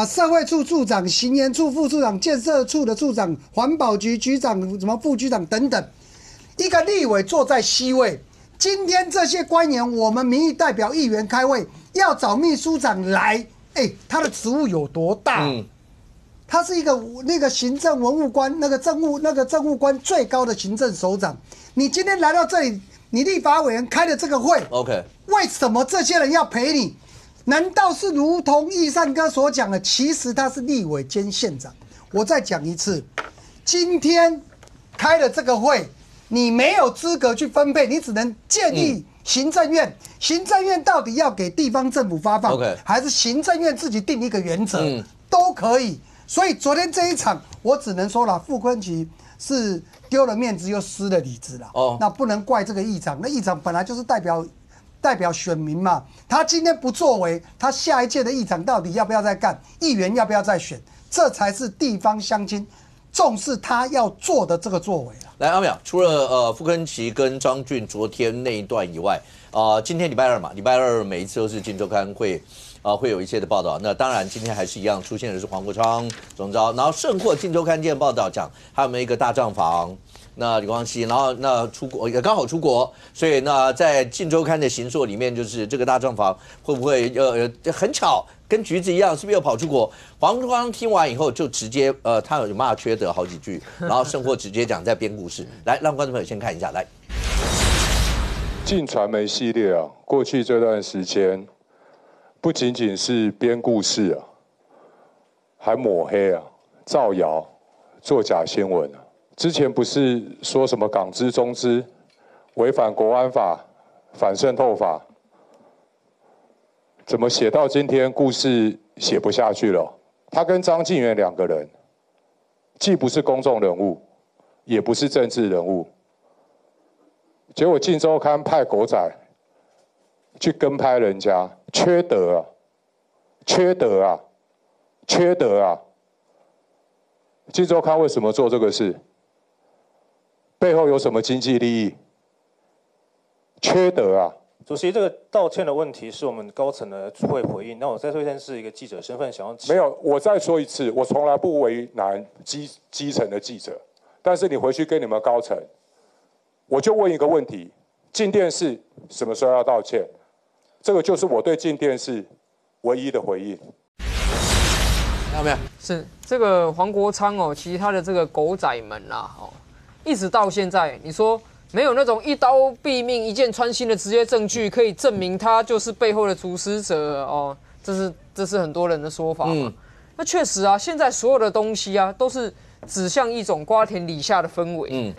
社会处处长、行研处副处长、建设处的处长、环保局局长、什么副局长等等，一个立委坐在 C 位。今天这些官员，我们民意代表议员开会要找秘书长来，他的职务有多大？他是一个那个行政文务官，那个政务官最高的行政首长。你今天来到这里。你立法委员开的这个会 ，OK， 为什么这些人要陪你？难道是如同义善哥所讲的，其实他是立委兼县长？我再讲一次，今天开了这个会，你没有资格去分配，你只能建议行政院，行政院到底要给地方政府发放，还是行政院自己定一个原则，都可以。所以昨天这一场，我只能说了，傅昆萁是丢了面子又失了理智了。那不能怪这个议长，那议长本来就是代表选民嘛。他今天不作为，他下一届的议长到底要不要再干？议员要不要再选？这才是地方乡亲重视他要做的这个作为了。来，阿淼，除了傅昆萁跟张俊昨天那一段以外，今天礼拜二嘛，礼拜二每一次都是《镜周刊》会有一些的报道。那当然，今天还是一样出现的是黄国昌总召，然后盛获《镜周刊》今天报道讲，还有没有一个大账房？那李光羲，然后那出国也刚好出国，所以那在《镜周刊》的形塑里面，就是这个大账房会不会很巧跟橘子一样，是不是又跑出国？黄国昌听完以后就直接他有骂缺德好几句，然后盛获直接讲在编故事。来，让观众朋友先看一下，来。镜传媒系列啊，过去这段时间。不仅仅是编故事啊，还抹黑啊、造谣、作假新闻啊。之前不是说什么港资中资违反国安法、反渗透法，怎么写到今天故事写不下去了？他跟张敬源2个人，既不是公众人物，也不是政治人物，结果《镜周刊》派狗仔去跟拍人家。缺德啊！缺德啊！缺德啊！《镜周刊》为什么做这个事？背后有什么经济利益？缺德啊！主席，这个道歉的问题是我们高层的会回应。那我在这边是一个记者身份，想要没有，我再说一次，我从来不为难基层的记者，但是你回去跟你们高层，我就问一个问题：进电视什么时候要道歉？这个就是我对镜电视唯一的回应。看到没有？是这个黄国昌哦，其实他的这个狗仔们啦，一直到现在，你说没有那种一刀毙命、一箭穿心的直接证据，可以证明他就是背后的主使者哦。这是很多人的说法嘛。那确实啊，现在所有的东西啊，都是指向一种瓜田李下的氛围。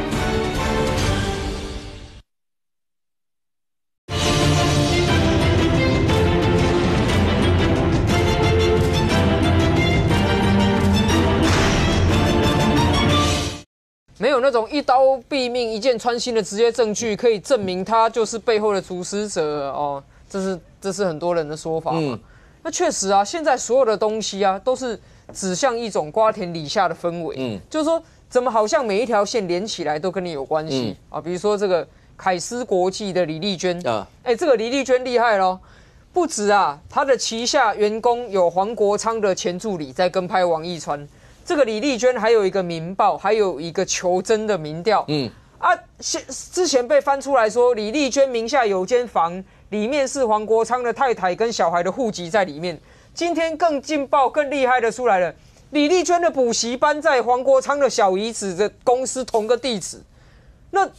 没有那种一刀毙命、一箭穿心的直接证据可以证明他就是背后的主使者哦，这是很多人的说法嘛。那确实啊，现在所有的东西啊，都是指向一种瓜田李下的氛围。就是说，怎么好像每一条线连起来都跟你有关系啊？比如说这个凯斯国际的李丽娟啊，这个李丽娟厉害咯。不止啊，他的旗下员工有黄国昌的前助理在跟拍王一川，这个李丽娟还有一个民报，还有一个求真的民调，之前被翻出来说李丽娟名下有间房，里面是黄国昌的太太跟小孩的户籍在里面。今天更劲爆、更厉害的出来了，李丽娟的补习班在黄国昌的小姨子的公司同个地址。那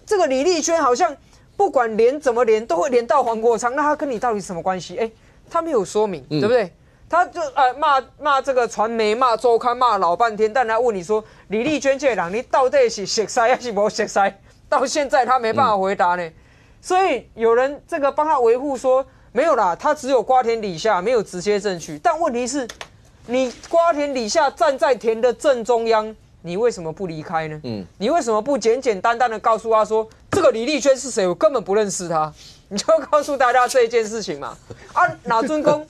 这个李丽娟好像。不管连怎么连，都会连到黄国昌。那他跟你到底什么关系？他没有说明，对不对？他就骂这个传媒，骂周刊，骂老半天。但他问你说，李丽娟这人，你到底是熟悉还是不熟悉？到现在他没办法回答呢。所以有人这个帮他维护说，没有啦，他只有瓜田李下，没有直接证据。但问题是，你瓜田李下站在田的正中央。你为什么不离开呢？你为什么不简简单单的告诉他说，这个李丽娟是谁？我根本不认识他，你就告诉大家这一件事情嘛。哪尊公？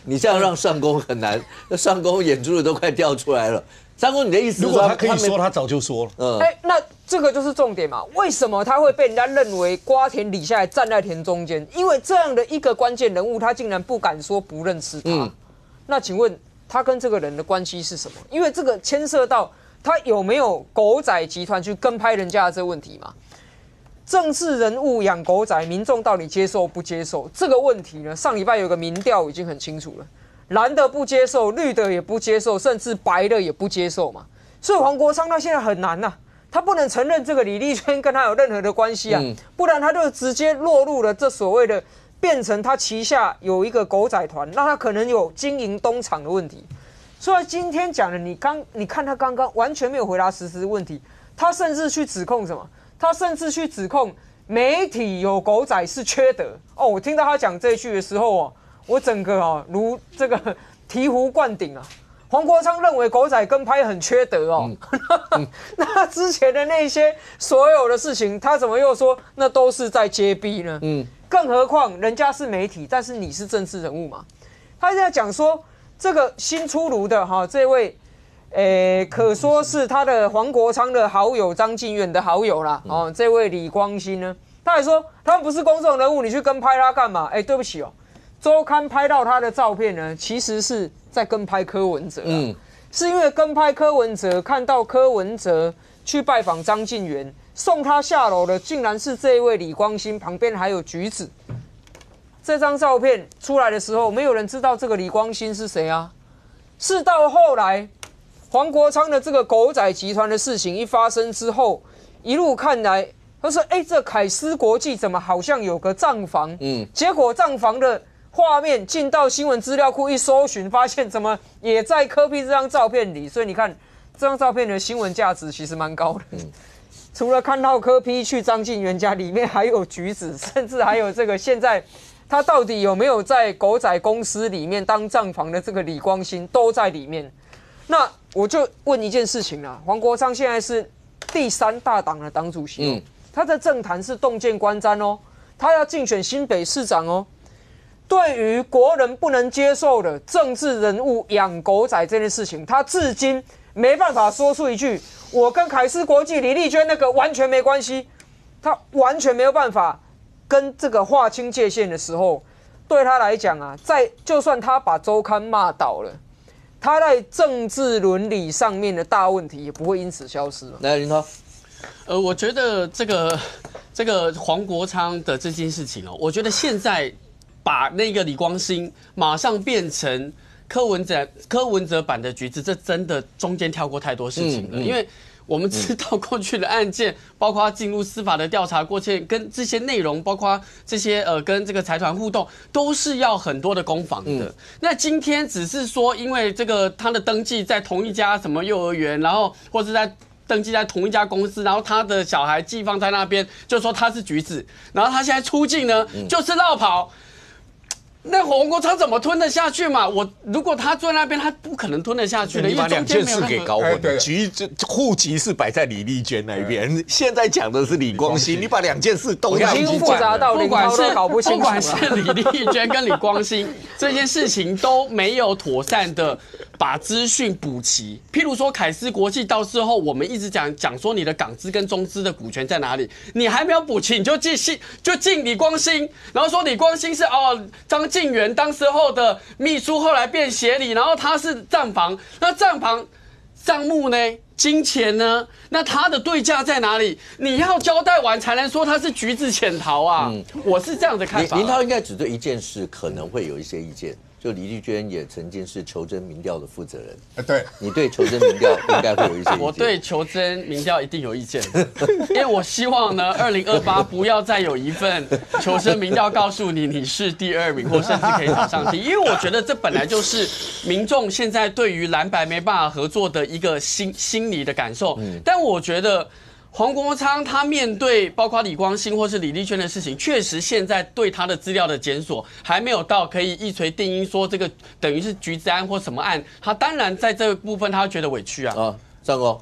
你这样让上公很难，那上公眼珠子都快掉出来了。上公，你的意思是说，如果他可以说，他早就说了。那这个就是重点嘛。为什么他会被人家认为瓜田李下站在田中间？因为这样的一个关键人物，他竟然不敢说不认识他。那请问他跟这个人的关系是什么？因为这个牵涉到。他有没有狗仔集团去跟拍人家的这个问题嘛？政治人物养狗仔，民众到底接受不接受这个问题呢？上礼拜有个民调已经很清楚了，蓝的不接受，绿的也不接受，甚至白的也不接受嘛。所以黄国昌他现在很难啊，他不能承认这个李丽娟跟他有任何的关系啊，不然他就直接落入了这所谓的变成他旗下有一个狗仔团，那他可能有经营东厂的问题。所以今天讲的，你看他刚刚完全没有回答实质问题，他甚至去指控什么？他甚至去指控媒体有狗仔是缺德哦！我听到他讲这一句的时候我整个如这个醍醐灌顶啊！黄国昌认为狗仔跟拍很缺德那之前的那些所有的事情，他怎么又说那都是在揭弊呢？更何况人家是媒体，但是你是政治人物嘛？他现在讲说。这个新出炉的这位，可说是他的黄国昌的好友张敬远的好友啦。这位李光新呢，他还说他们不是公众人物，你去跟拍他干嘛？对不起周刊拍到他的照片呢，其实是在跟拍柯文哲。是因为跟拍柯文哲，看到柯文哲去拜访张敬远，送他下楼的竟然是这一位李光新，旁边还有橘子。这张照片出来的时候，没有人知道这个李光新是谁啊？是到后来，黄国昌的这个狗仔集团的事情一发生之后，一路看来，他说：“这凯斯国际怎么好像有个账房？”结果账房的画面进到新闻资料库一搜寻，发现怎么也在柯 P 这张照片里。所以你看，这张照片的新闻价值其实蛮高的。除了看到柯 P 去张敬元家，里面还有橘子，甚至还有这个现在。他到底有没有在狗仔公司里面当账房的这个李光新都在里面？那我就问一件事情啦，黄国昌现在是第3大党的党主席他在政坛是洞见观瞻他要竞选新北市长对于国人不能接受的政治人物养狗仔这件事情，他至今没办法说出一句我跟凯斯国际李丽娟那个完全没关系，他完全没有办法。跟这个划清界限的时候，对他来讲就算他把周刊骂倒了，他在政治伦理上面的大问题也不会因此消失了。来，林涛，我觉得这个黄国昌的这件事情我觉得现在把那个李光新马上变成柯文哲版的橘子，这真的中间跳过太多事情了，因为。我们知道过去的案件，包括进入司法的调查过程，跟这些内容，包括这些跟这个财团互动，都是要很多的攻防的。那今天只是说，因为这个他的登记在同一家什么幼儿园，然后或者在登记在同一家公司，然后他的小孩寄放在那边，就说他是橘子，然后他现在出境呢，就是绕跑。那黄国昌怎么吞得下去嘛？如果他坐在那边，他不可能吞得下去的。你把两件事给搞混了，户籍是摆在李丽娟那一边，现在讲的是李光焘，你把两件事都已经复杂到不管是搞不清楚，不管是李丽娟跟李光焘这件事情都没有妥善的把资讯补齐。譬如说凯斯国际到之后，我们一直讲说你的港资跟中资的股权在哪里，你还没有补齐，你就进李光焘，然后说李光焘是张晋元当时候的秘书，后来变协理，然后他是账房，那账房账目呢？金钱呢？那他的对价在哪里？你要交代完才能说他是橘子潜逃啊！我是这样的看法。林涛应该只对一件事可能会有一些意见，就李丽娟也曾经是求真民调的负责人。对，你对求真民调应该会有一些意见。我对求真民调一定有意见，因为我希望呢，2028不要再有一份求真民调告诉你是第2名，或甚至可以打上第一，因为我觉得这本来就是民众现在对于蓝白没办法合作的一个心理的感受。但我觉得黄国昌他面对包括李光焘或是李丽娟的事情，确实现在对他的资料的检索还没有到可以一锤定音说这个等于是橘子案或什么案，他当然在这个部分他会觉得委屈啊。张哥，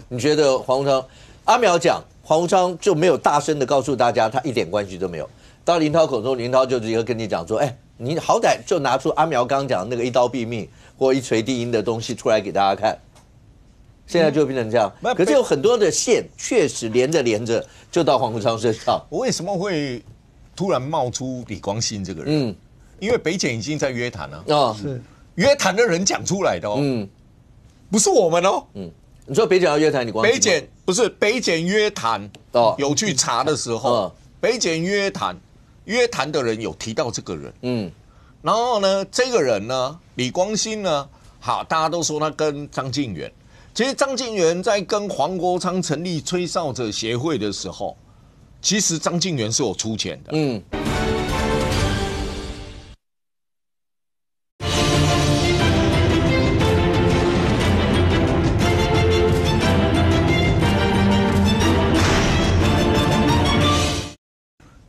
你觉得黄国昌阿苗讲黄国昌就没有大声的告诉大家他一点关系都没有，到林涛口中，林涛就直接跟你讲说，你好歹就拿出阿苗刚讲的那个一刀毙命或一锤定音的东西出来给大家看。现在就变成这样，可是有很多的线确实连着就到黄国昌身上。我为什么会突然冒出李光焘这个人？因为北检已经在约谈了。是约谈的人讲出来的不是我们哦。你说北检要约谈李光焘？北检不是北检约谈有去查的时候，北检约谈的人有提到这个人。然后呢，这个人呢，李光焘呢，好，大家都说他跟张晋元。其实张晋元在跟黄国昌成立吹哨者协会的时候，其实张晋元是有出钱的。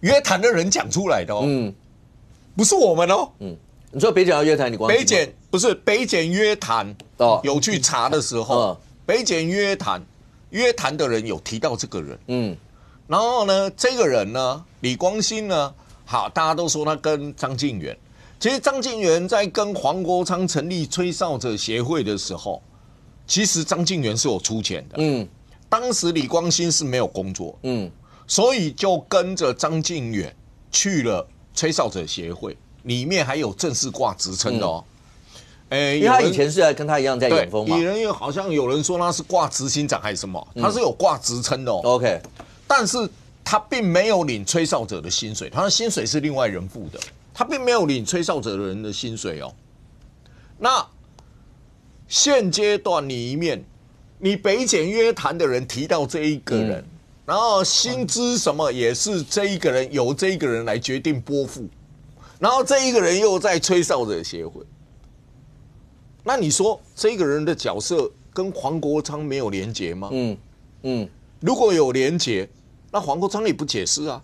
约谈的人讲出来的不是我们哦。你说北检要约谈李光焘？北检不是北检约谈有去查的时候，北检约谈的人有提到这个人。然后呢，这个人呢，李光焘呢，好，大家都说他跟张晋元。其实张晋元在跟黄国昌成立吹哨者协会的时候，其实张晋元是有出钱的。当时李光焘是没有工作，所以就跟着张晋元去了吹哨者协会。里面还有正式挂职称的因为他以前是跟他一样在永丰嘛。有人好像有人说他是挂执行长还是什么，他是有挂职称的OK， 但是他并没有领吹哨者的薪水，他的薪水是另外人付的，他并没有领吹哨者的人的薪水哦。那现阶段里面，你北检约谈的人提到这一个人，然后薪资什么也是这一个人由这一个人来决定拨付。然后这一个人又在吹哨者协会，那你说这个人的角色跟黄国昌没有连结吗？如果有连结，那黄国昌也不解释啊。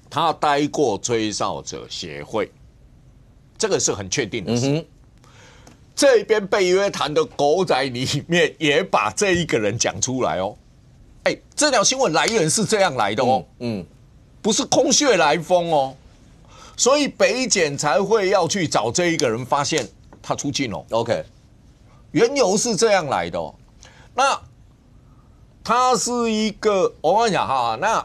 他待过吹哨者协会，这个是很确定的事。这边被约谈的狗仔里面也把这一个人讲出来哦。这条新闻来源是这样来的哦。不是空穴来风哦。所以北检才会要去找这一个人，发现他出境了。OK， 缘由是这样来的哦。那他是一个，我跟你讲哈，那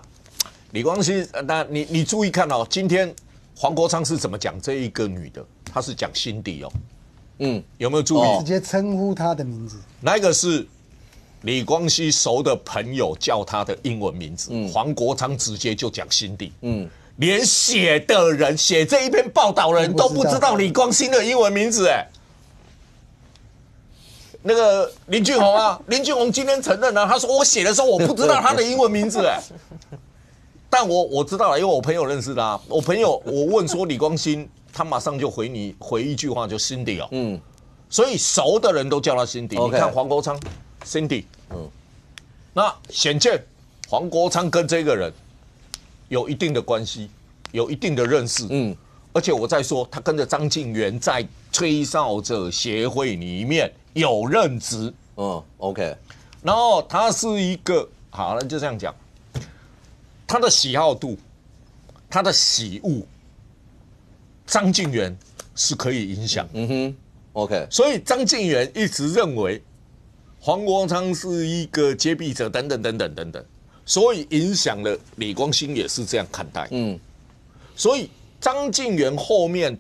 李光焘，那你注意看哦，今天黄国昌是怎么讲这一个女的？他是讲辛迪哦。有没有注意？直接称呼她的名字。那个是李光焘熟的朋友叫他的英文名字，黄国昌直接就讲辛迪。连写的人写这一篇报道的人都不知道李光焘的英文名字那个林俊宏啊，林俊宏今天承认了，他说我写的时候我不知道他的英文名字但我知道了，因为我朋友认识他，我朋友我问说李光焘，他马上就回一句话，就 Cindy 哦，所以熟的人都叫他 Cindy。你看黄国昌 Cindy，那显见黄国昌跟这个人有一定的关系，有一定的认识，而且我再说，他跟着张敬源在吹哨者协会里面有任职。OK。然后他是一个好了，就这样讲，他的喜好度，他的喜恶，张敬源是可以影响。OK。所以张敬源一直认为黄国昌是一个揭弊者，等等，所以影响了李光兴也是这样看待。所以张敬源后面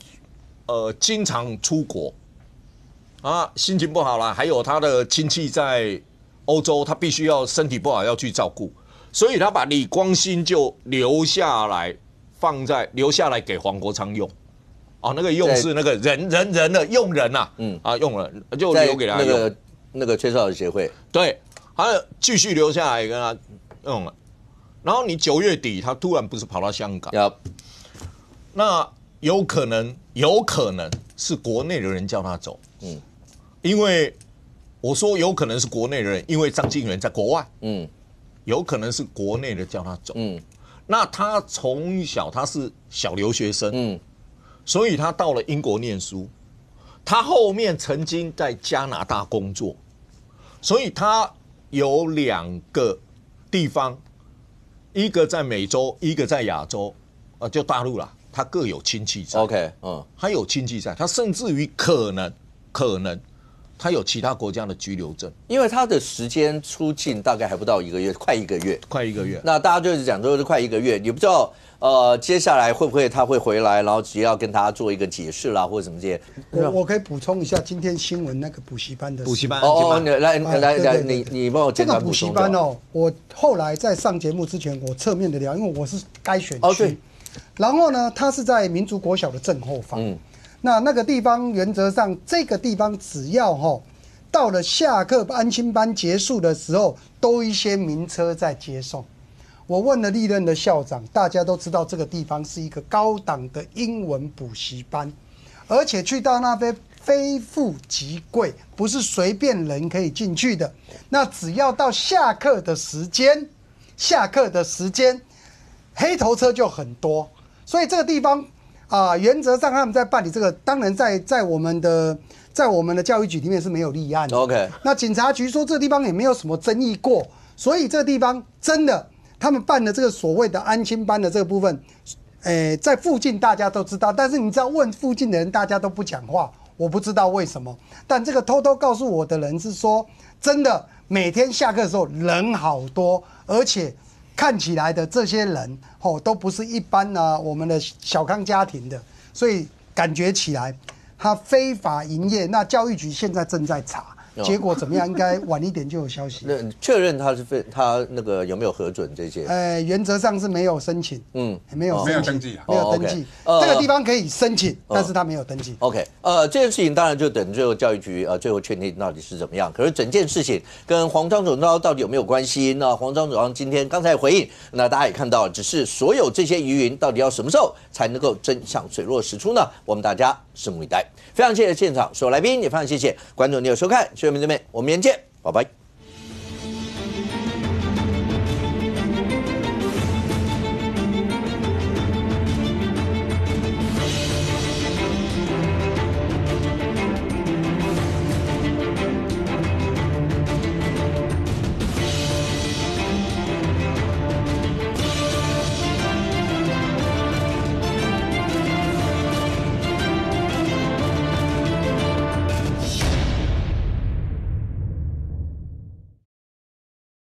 经常出国啊，心情不好啦，还有他的亲戚在欧洲，他必须要身体不好要去照顾，所以他把李光兴就留下来给黄国昌用。那个用是那个人的用人呐，用人就留给他用。那个吹哨者协会，对，他继续留下来跟他用了。然后你9月底他突然不是跑到香港，那有可能是国内的人叫他走，因为我说有可能是国内的人，因为张敬源在国外，有可能是国内的叫他走，那他从小他是小留学生，所以他到了英国念书，他后面曾经在加拿大工作，所以他有2个地方，一个在美洲，一个在亚洲，就大陆啦，他各有亲戚在。OK， 他有亲戚在，他甚至于可能他有其他国家的居留证，因为他的时间出境大概还不到1个月，快1个月，快1个月。那大家就是讲说是快1个月，你不知道接下来会不会他会回来，然后只要跟大家做一个解释啦，或者什么这些。我可以补充一下今天新闻那个补习班的补习班来，你帮我简单补充。这个补习班我后来在上节目之前，我侧面的聊，因为我是该选区，然后呢，他是在民族国小的正后方。那个地方原则上，这个地方只要到了下课安亲班结束的时候，都一些民车在接送。我问了历任的校长，大家都知道这个地方是一个高档的英文补习班，而且去到那边非富即贵，不是随便人可以进去的。那只要到下课的时间，黑头车就很多，所以这个地方。原则上他们在办理这个，当然在我们的教育局里面是没有立案的。OK， 那警察局说这个地方也没有什么争议过，所以这个地方真的他们办的这个所谓的安亲班的这个部分，在附近大家都知道，但是你知道问附近的人，大家都不讲话，我不知道为什么。但这个偷偷告诉我的人是说，真的每天下课的时候人好多，而且。看起来的这些人都不是一般我们的小康家庭的，所以感觉起来他非法营业。那教育局现在正在查，结果怎么样？应该晚一点就有消息。那确认他那个有没有核准这些？原则上是没有申请，没有登记，没有登记。这个地方可以申请，但是他没有登记。OK， 这件事情当然就等最后教育局最后确定到底是怎么样。可是整件事情跟黄章总到底有没有关系？那黄章总今天刚才回应，那大家也看到，只是所有这些疑云到底要什么时候才能够真相水落石出呢？我们大家拭目以待。非常谢谢现场所有来宾，也非常谢谢观众朋友收看。我们明天见，拜拜。